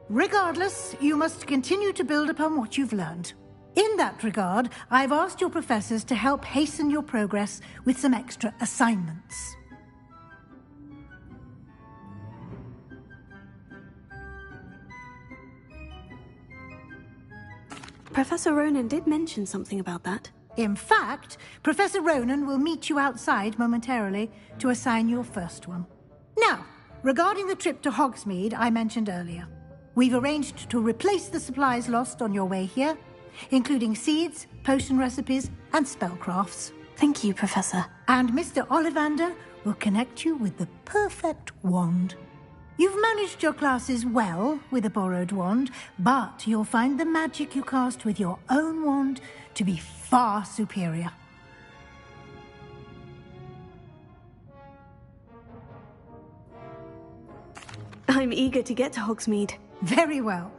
Regardless, you must continue to build upon what you've learned. In that regard, I've asked your professors to help hasten your progress with some extra assignments. Professor Ronan did mention something about that. In fact, Professor Ronan will meet you outside momentarily to assign your first one. Now, regarding the trip to Hogsmeade I mentioned earlier, we've arranged to replace the supplies lost on your way here, including seeds, potion recipes, and spellcrafts. Thank you, Professor. And Mr. Ollivander will connect you with the perfect wand. You've managed your classes well with a borrowed wand, but you'll find the magic you cast with your own wand to be far superior. I'm eager to get to Hogsmeade. Very well.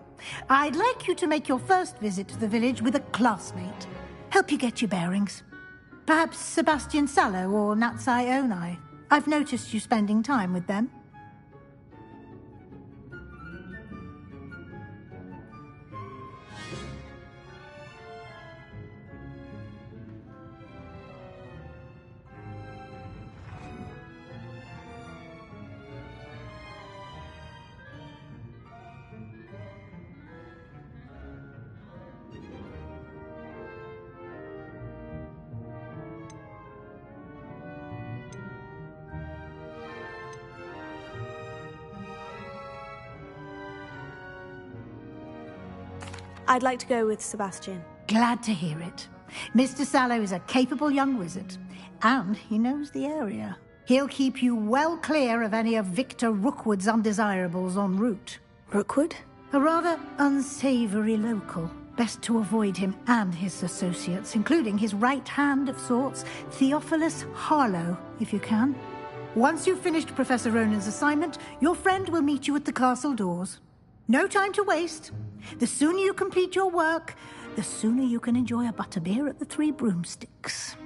I'd like you to make your first visit to the village with a classmate. Help you get your bearings. Perhaps Sebastian Sallow or Natsai Onai. I've noticed you spending time with them. I'd like to go with Sebastian. Glad to hear it. Mr. Sallow is a capable young wizard, and he knows the area. He'll keep you well clear of any of Victor Rookwood's undesirables en route. Rookwood? A rather unsavory local. Best to avoid him and his associates, including his right hand of sorts, Theophilus Harlow, if you can. Once you've finished Professor Ronan's assignment, your friend will meet you at the castle doors. No time to waste. The sooner you complete your work, the sooner you can enjoy a butterbeer at the Three Broomsticks.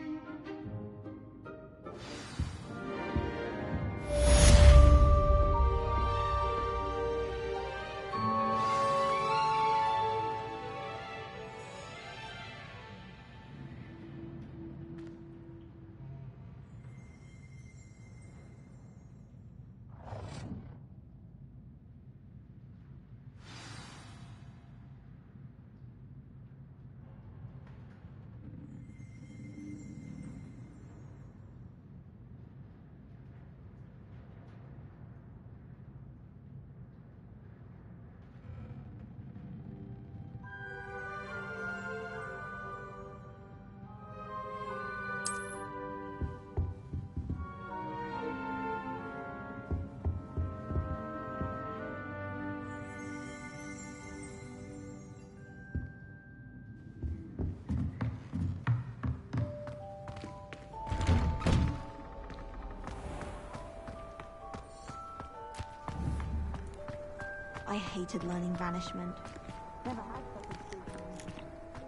I hated learning Banishment.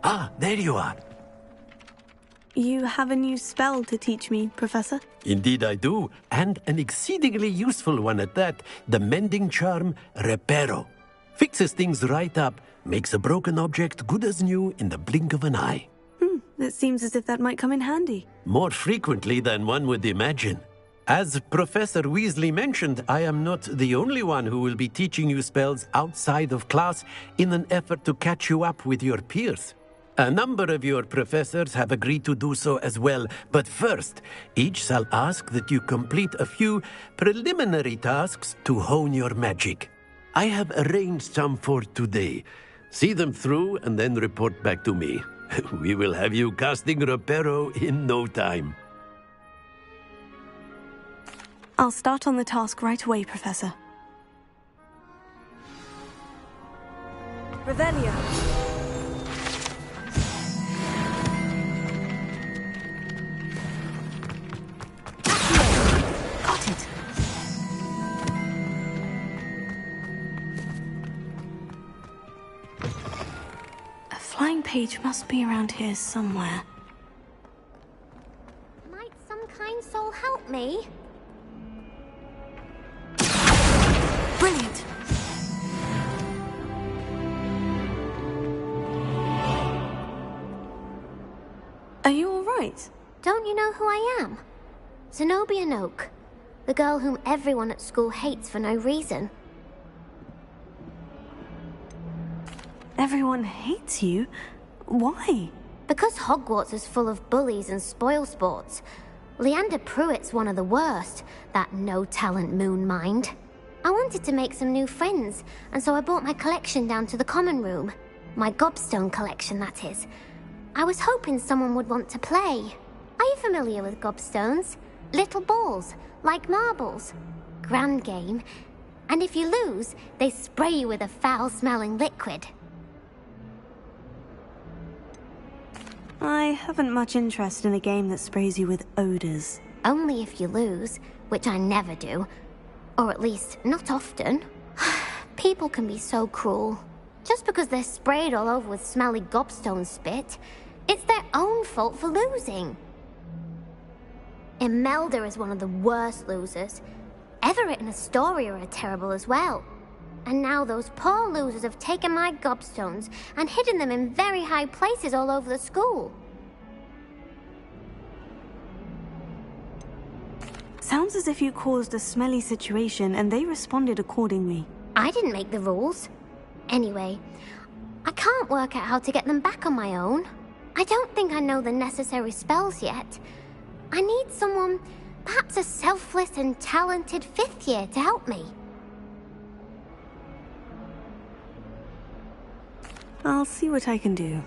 Ah, there you are. You have a new spell to teach me, Professor? Indeed I do, and an exceedingly useful one at that. The mending charm, Reparo. Fixes things right up, makes a broken object good as new in the blink of an eye. It seems as if that might come in handy. More frequently than one would imagine. As Professor Weasley mentioned, I am not the only one who will be teaching you spells outside of class in an effort to catch you up with your peers. A number of your professors have agreed to do so as well, but first, each shall ask that you complete a few preliminary tasks to hone your magic. I have arranged some for today. See them through and then report back to me. We will have you casting Reparo in no time. I'll start on the task right away, Professor. Revelio. Got it. A flying page must be around here somewhere. Might some kind soul help me? Brilliant! Are you all right? Don't you know who I am? Zenobia Noak, the girl whom everyone at school hates for no reason. Everyone hates you? Why? Because Hogwarts is full of bullies and spoilsports. Leander Pruitt's one of the worst, that no-talent moon mind. I wanted to make some new friends, and so I brought my collection down to the common room. My gobstone collection, that is. I was hoping someone would want to play. Are you familiar with gobstones? Little balls, like marbles. Grand game. And if you lose, they spray you with a foul-smelling liquid. I haven't much interest in a game that sprays you with odors. Only if you lose, which I never do. Or at least, not often. People can be so cruel. Just because they're sprayed all over with smelly gobstone spit, it's their own fault for losing. Imelda is one of the worst losers. Everett and Astoria are terrible as well. And now those poor losers have taken my gobstones and hidden them in very high places all over the school. Sounds as if you caused a smelly situation and they responded accordingly. I didn't make the rules. Anyway, I can't work out how to get them back on my own. I don't think I know the necessary spells yet. I need someone, perhaps a selfless and talented fifth year to help me. I'll see what I can do.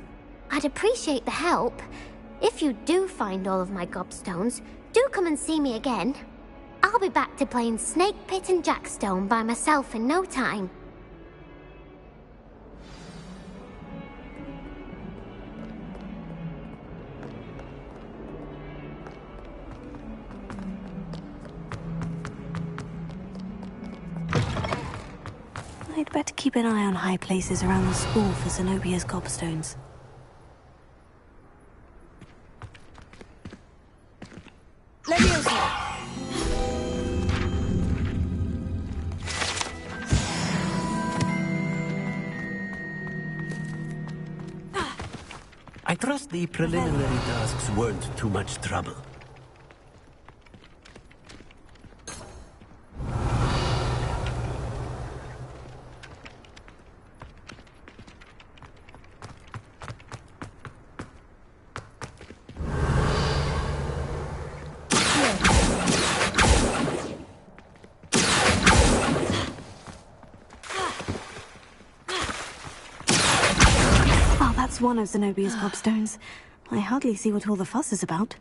I'd appreciate the help. If you do find all of my gobstones, do come and see me again. I'll be back to playing Snake Pit and Jackstone by myself in no time. I'd better keep an eye on high places around the school for Zenobia's gobstones. Leviosa! I trust the preliminary tasks weren't too much trouble. One of Zenobia's gobstones. I hardly see what all the fuss is about.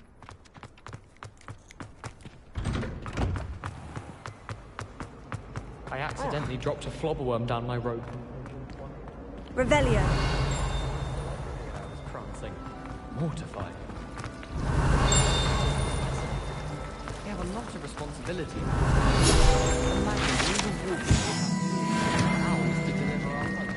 I accidentally dropped a flobberworm down my rope. Revelio. I was prancing, mortified. We have a lot of responsibility. Imagine we were walking hours to deliver our hunt.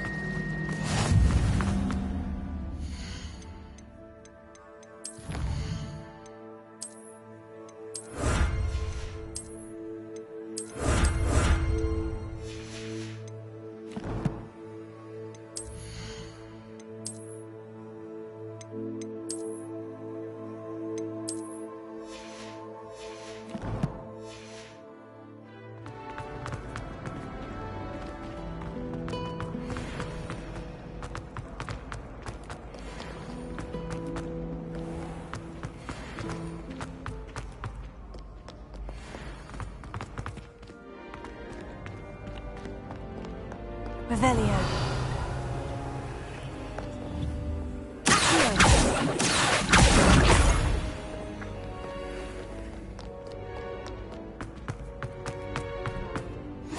Revelio.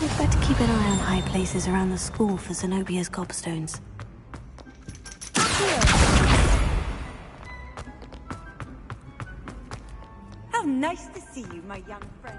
I'd better keep an eye on high places around the school for Zenobia's gobstones. How nice to see you, my young friend.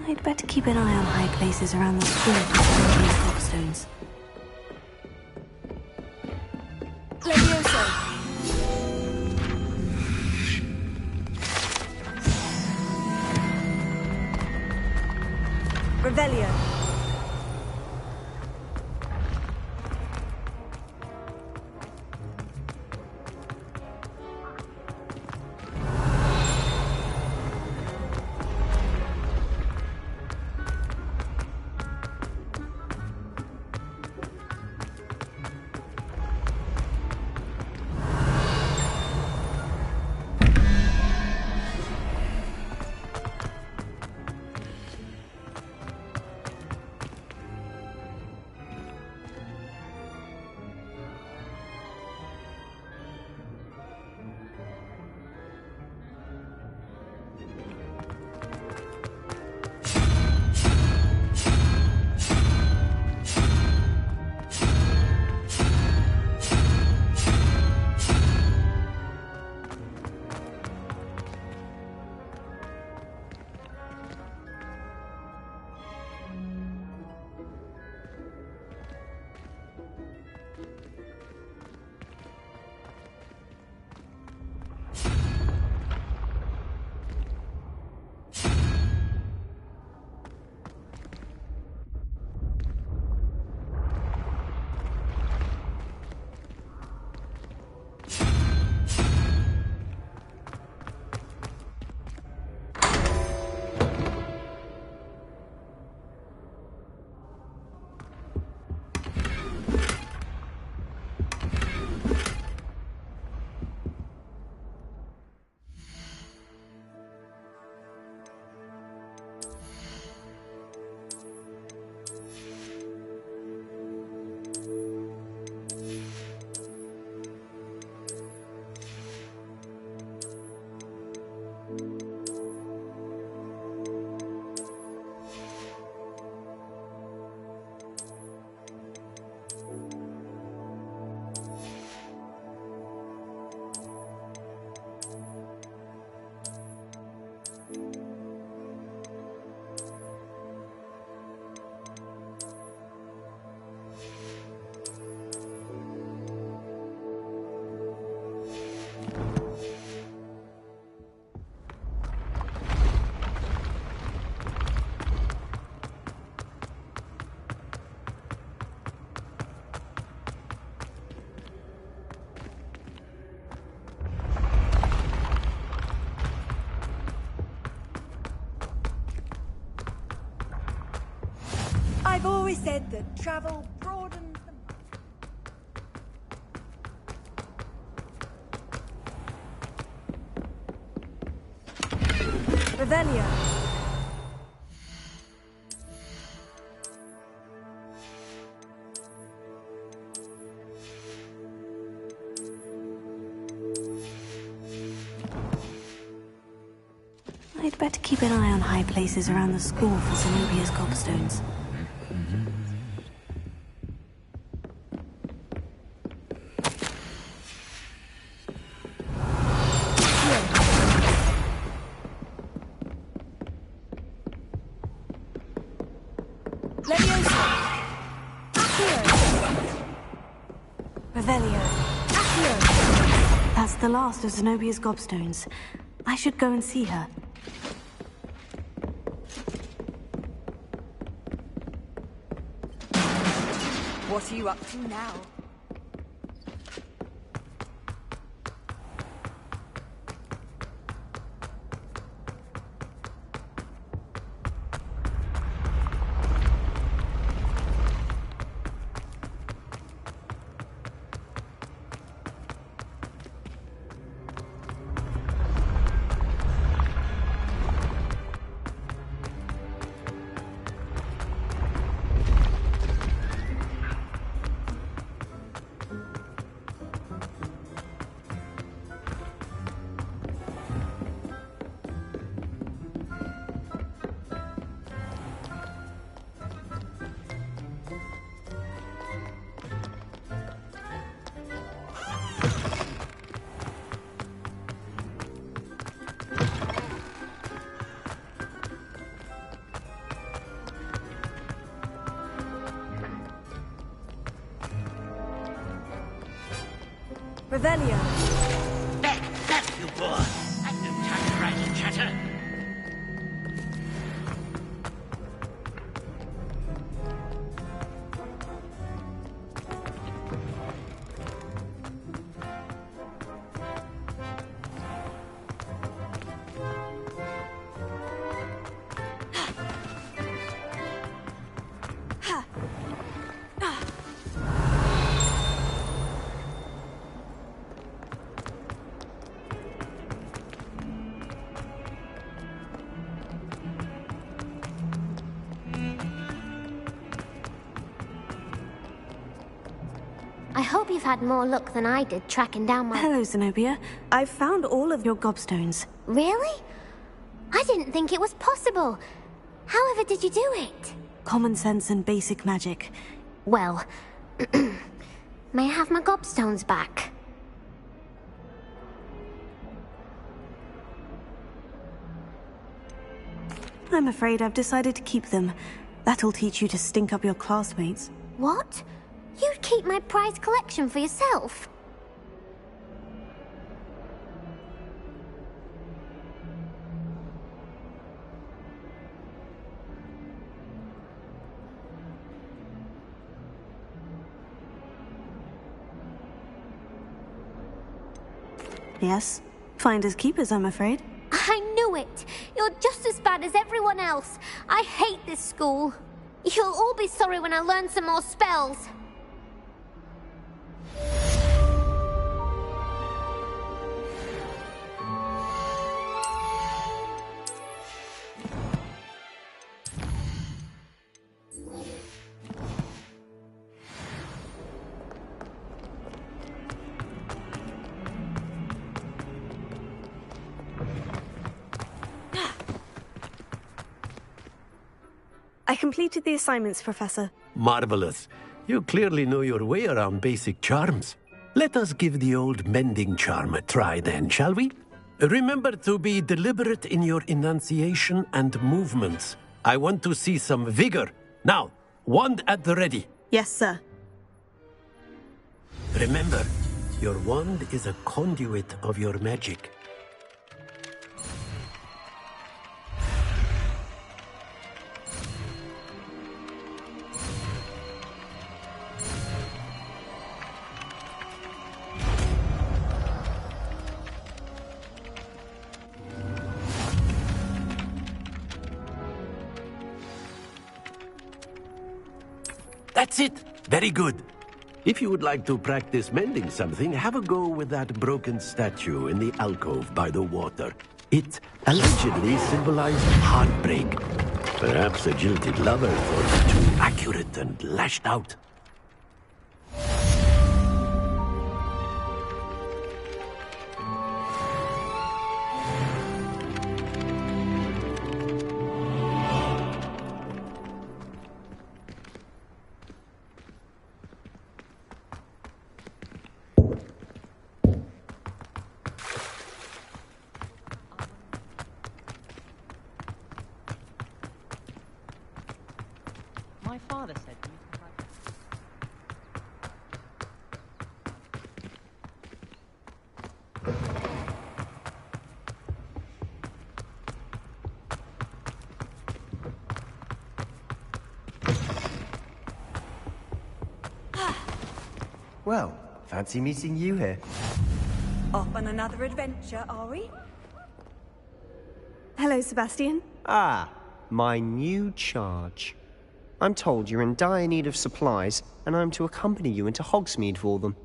I'd better keep an eye on high places around the school for Zenobia's gobstones. Leviosa. Revelio. said that travel broadens the mind. Revelio. I'd better keep an eye on high places around the school for Zenobia's gobstones. Revelio. That's the last of Zenobia's gobstones. I should go and see her. What are you up to now? Revelio. That's you, boy. I've no time to write and chatter. I hope you've had more luck than I did tracking down my... Hello, Zenobia. I've found all of your gobstones. Really? I didn't think it was possible. However did you do it? Common sense and basic magic. Well, may I have my gobstones back? I'm afraid I've decided to keep them. That'll teach you to stink up your classmates. What? You'd keep my prized collection for yourself? Yes. Finders keepers, I'm afraid. I knew it! You're just as bad as everyone else. I hate this school. You'll all be sorry when I learn some more spells. I completed the assignments, Professor. Marvelous. You clearly know your way around basic charms. Let us give the old mending charm a try then, shall we? Remember to be deliberate in your enunciation and movements. I want to see some vigor. Now, wand at the ready. Yes, sir. Remember, your wand is a conduit of your magic. That's it. Very good. If you would like to practice mending something, have a go with that broken statue in the alcove by the water. It allegedly symbolized heartbreak. Perhaps a jilted lover thought it too accurate and lashed out. My father said you used to practice. Well, fancy meeting you here. Off on another adventure, are we? Hello, Sebastian. Ah, my new charge. I'm told you're in dire need of supplies, and I'm to accompany you into Hogsmeade for them.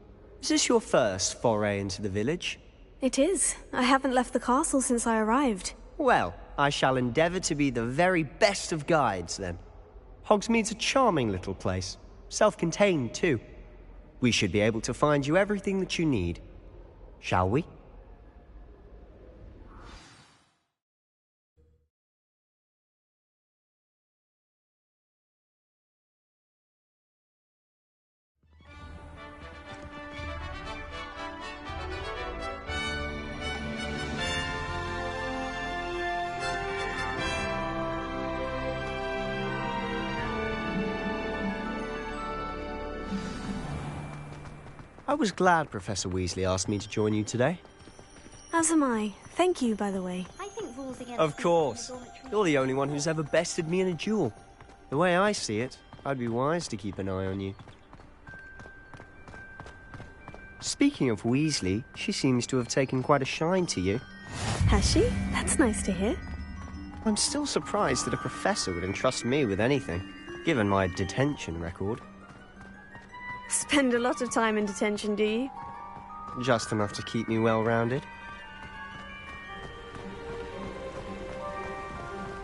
Is this your first foray into the village? It is. I haven't left the castle since I arrived. Well, I shall endeavour to be the very best of guides, then. Hogsmeade's a charming little place. Self-contained, too. We should be able to find you everything that you need. Shall we? I was glad Professor Weasley asked me to join you today. As am I. Thank you, by the way. I think rules against... Of course. You're the only one who's ever bested me in a duel. The way I see it, I'd be wise to keep an eye on you. Speaking of Weasley, she seems to have taken quite a shine to you. Has she? That's nice to hear. I'm still surprised that a professor would entrust me with anything, given my detention record. Spend a lot of time in detention, do you? Just enough to keep me well-rounded.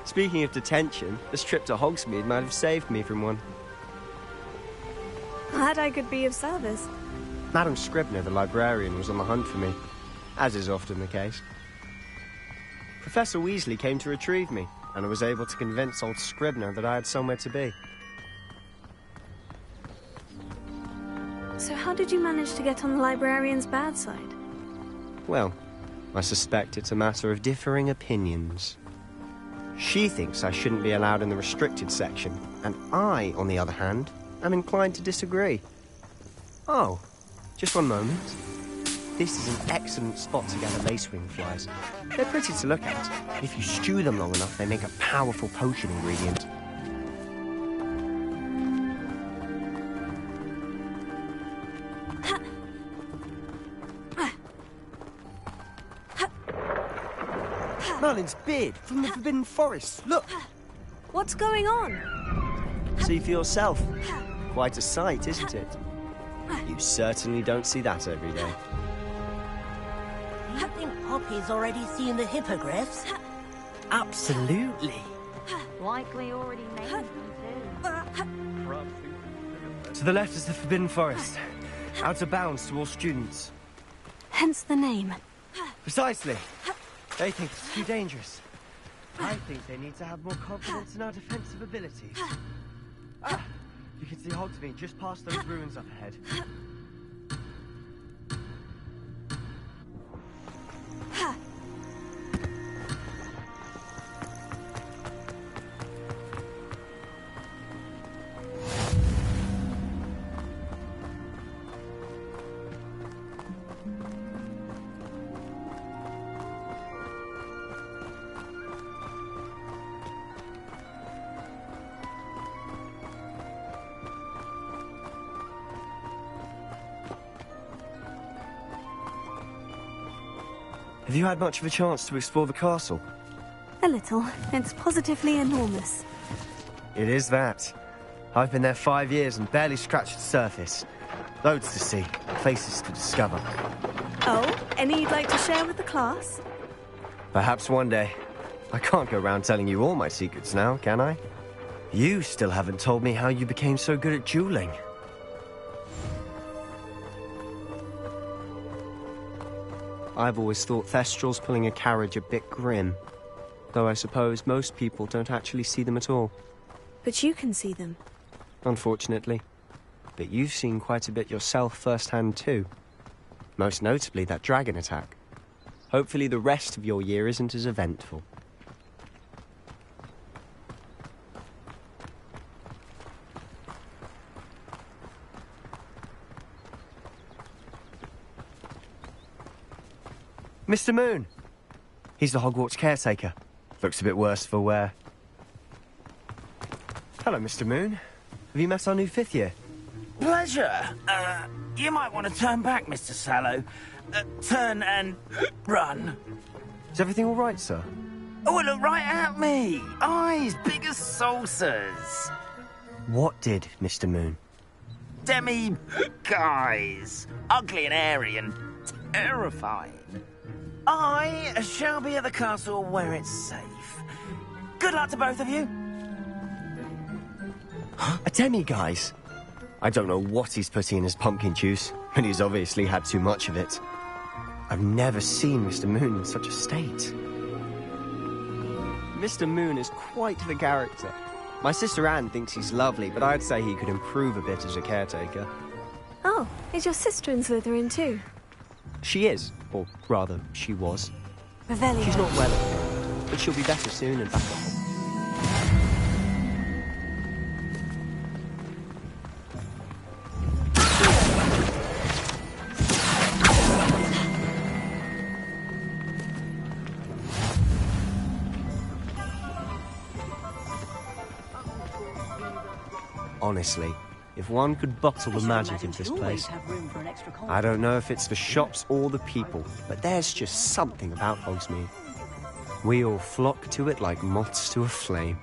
Speaking of detention, this trip to Hogsmeade might have saved me from one. Glad I could be of service. Madam Scribner, the librarian, was on the hunt for me, as is often the case. Professor Weasley came to retrieve me, and I was able to convince old Scribner that I had somewhere to be. So how did you manage to get on the librarian's bad side? Well, I suspect it's a matter of differing opinions. She thinks I shouldn't be allowed in the restricted section, and I, on the other hand, am inclined to disagree. Oh, just one moment. This is an excellent spot to gather lacewing flies. They're pretty to look at. If you stew them long enough, they make a powerful potion ingredient. Merlin's beard from the Forbidden Forest. Look! What's going on? See for yourself. Quite a sight, isn't it? You certainly don't see that every day. You think Poppy's already seen the hippogriffs? Absolutely. Likely already named them too. To the left is the Forbidden Forest. Out of bounds to all students. Hence the name. Precisely. They think it's too dangerous. I think they need to have more confidence in our defensive abilities. Ah, you can see Hogsmeade just past those ruins up ahead. Have you had much of a chance to explore the castle? A little. It's positively enormous. It is that. I've been there 5 years and barely scratched the surface. Loads to see, places to discover. Oh, any you'd like to share with the class? Perhaps one day. I can't go around telling you all my secrets now, can I? You still haven't told me how you became so good at dueling. I've always thought Thestrals pulling a carriage a bit grim. Though I suppose most people don't actually see them at all. But you can see them. Unfortunately. But you've seen quite a bit yourself firsthand too. Most notably that dragon attack. Hopefully the rest of your year isn't as eventful. Mr. Moon! He's the Hogwarts caretaker. Looks a bit worse for wear. Hello, Mr. Moon. Have you met our new 5th year? Pleasure. You might want to turn back, Mr. Sallow. Turn and run. Is everything all right, sir? Oh, look right at me. Eyes big as saucers. What did, Mr. Moon? Guys. Ugly and hairy and terrifying. I shall be at the castle where it's safe. Good luck to both of you. A demi-guise? I don't know what he's putting in his pumpkin juice, but he's obviously had too much of it. I've never seen Mr. Moon in such a state. Mr. Moon is quite the character. My sister Anne thinks he's lovely, but I'd say he could improve a bit as a caretaker. Oh, is your sister in Slytherin too? She is, or rather, she was. Revelio. She's not well at the moment, but she'll be better soon and back up. Honestly, if one could bottle the magic of this place. I don't know if it's the shops or the people, but there's just something about Hogsmeade. We all flock to it like moths to a flame.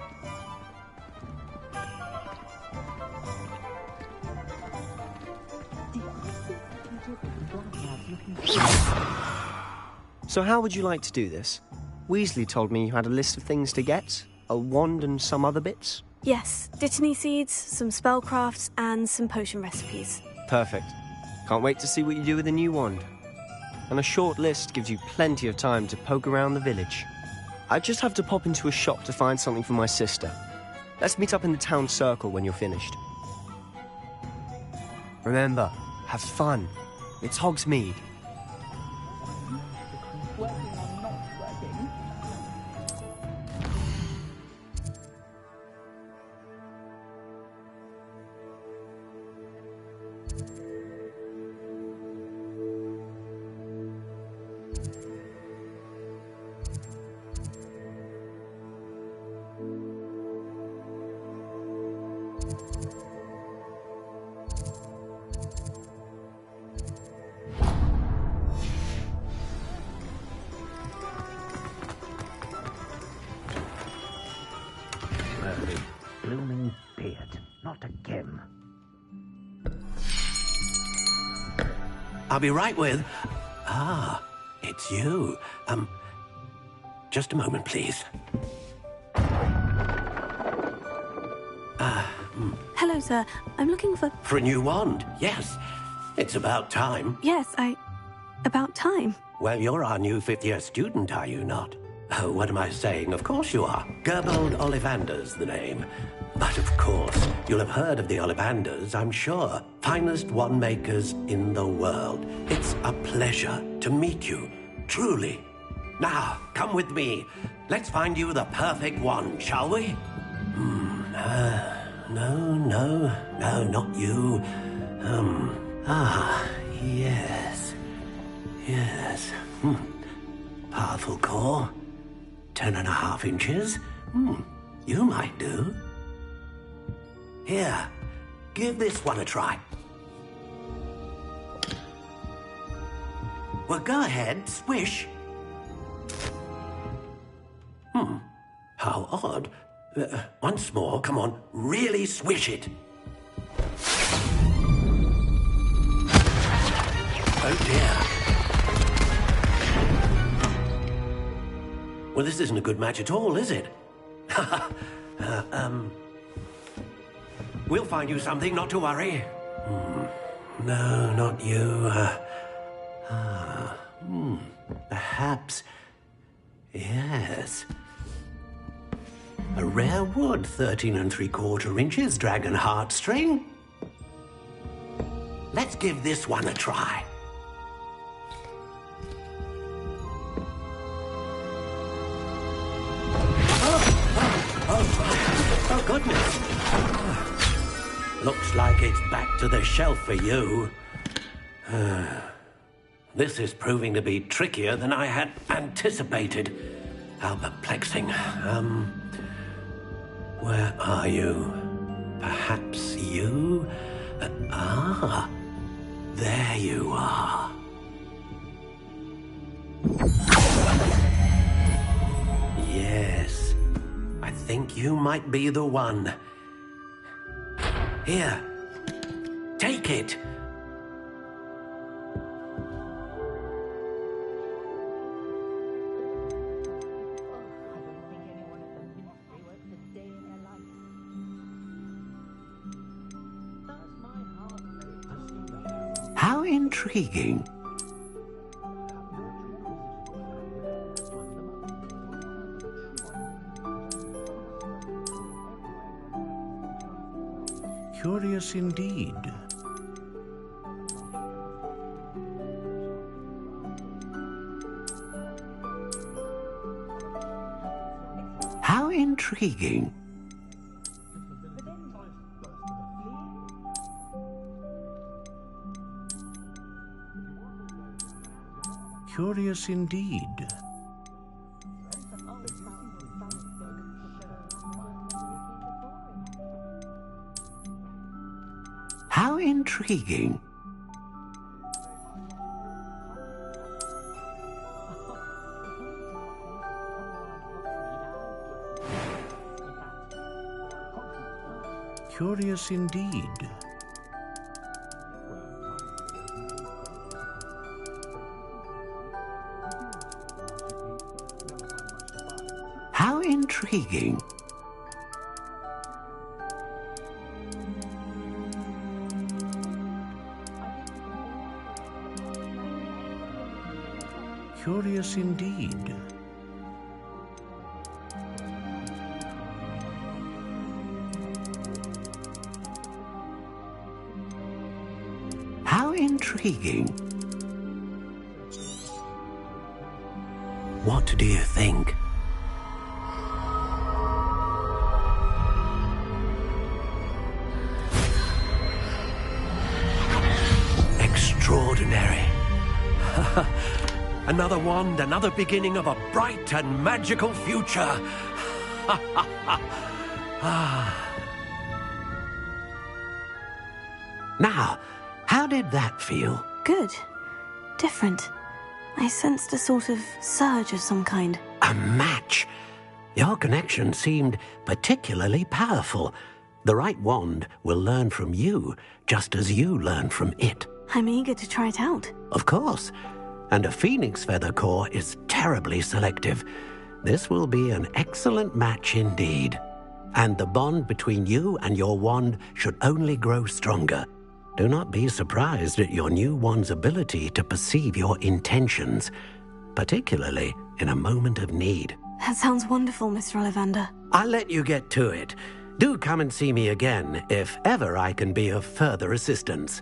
So how would you like to do this? Weasley told me you had a list of things to get, a wand and some other bits. Yes, Dittany seeds, some spellcrafts, and some potion recipes. Perfect. Can't wait to see what you do with the new wand. And a short list gives you plenty of time to poke around the village. I just have to pop into a shop to find something for my sister. Let's meet up in the town circle when you're finished. Remember, have fun. It's Hogsmeade. Blooming beard. Not again. I'll be right with... Ah, it's you. Just a moment, please. Hello, sir. I'm looking for... For a new wand, yes. It's about time. Yes, about time. Well, you're our new 5th year student, are you not? Oh, what am I saying? Of course you are. Gerbold Ollivander's the name. But of course, you'll have heard of the Ollivanders, I'm sure. Finest wand makers in the world. It's a pleasure to meet you, truly. Now, come with me. Let's find you the perfect wand, shall we? No, not you. Yes. Powerful core. 10.5 inches. You might do. Here, give this one a try. Well, go ahead, swish. How odd. Once more, come on, really swish it. Oh dear. Well, this isn't a good match at all, is it? We'll find you something, not to worry. No, not you. Perhaps. Yes. A rare wood, 13 3/4 inches, dragon heartstring. Let's give this one a try. Oh, goodness. Looks like it's back to the shelf for you. This is proving to be trickier than I had anticipated. How perplexing. Where are you? Perhaps you? There you are. Yes, I think you might be the one. Here, take it. How intriguing. Curious indeed. How intriguing. Curious indeed. How intriguing. Curious indeed. How intriguing. Curious indeed. How intriguing. What do you think? Extraordinary. Another wand, another beginning of a bright and magical future. Now, how did that feel? Good. Different. I sensed a sort of surge of some kind. A match. Your connection seemed particularly powerful. The right wand will learn from you, just as you learn from it. I'm eager to try it out. Of course. And a phoenix feather core is terribly selective. This will be an excellent match indeed. And the bond between you and your wand should only grow stronger. Do not be surprised at your new wand's ability to perceive your intentions, particularly in a moment of need. That sounds wonderful, Mr. Ollivander. I'll let you get to it. Do come and see me again if ever I can be of further assistance.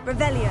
Revelio.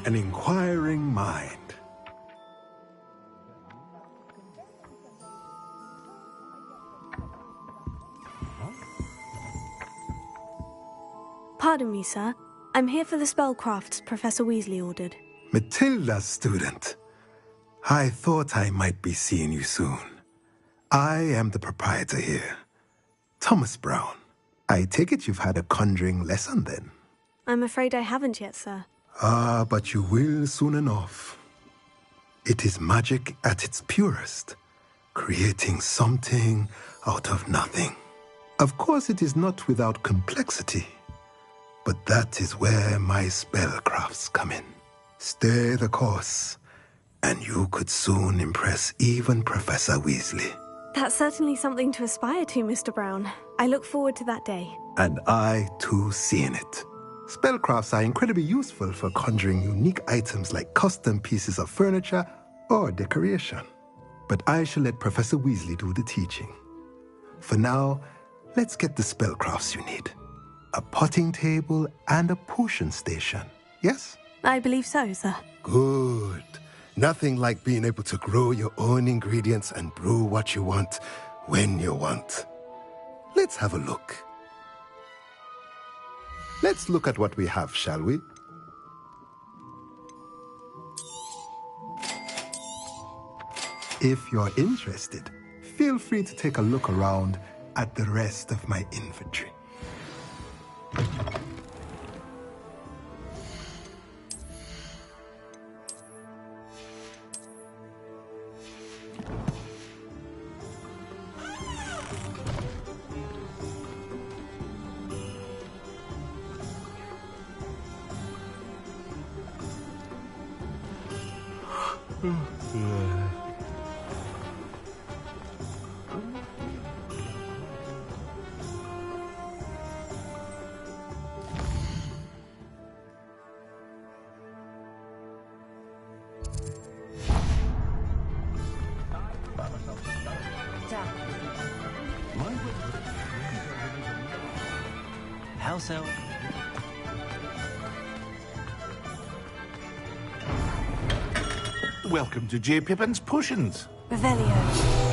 an inquiring mind. Pardon me, sir. I'm here for the spellcrafts Professor Weasley ordered. Matilda's student. I thought I might be seeing you soon. I am the proprietor here, Thomas Brown. I take it you've had a conjuring lesson then? I'm afraid I haven't yet, sir. Ah, but you will soon enough. It is magic at its purest, creating something out of nothing. Of course, it is not without complexity, but that is where my spellcrafts come in. Stay the course, and you could soon impress even Professor Weasley. That's certainly something to aspire to, Mr. Brown. I look forward to that day. And I, too, seeing it. Spellcrafts are incredibly useful for conjuring unique items like custom pieces of furniture or decoration. But I shall let Professor Weasley do the teaching. For now, let's get the spellcrafts you need. A potting table and a potion station, yes? I believe so, sir. Good. Nothing like being able to grow your own ingredients and brew what you want, when you want. Let's have a look. Let's look at what we have, shall we? If you're interested, feel free to take a look around at the rest of my inventory. House elf. Welcome to J. Pippin's Potions. Revelio.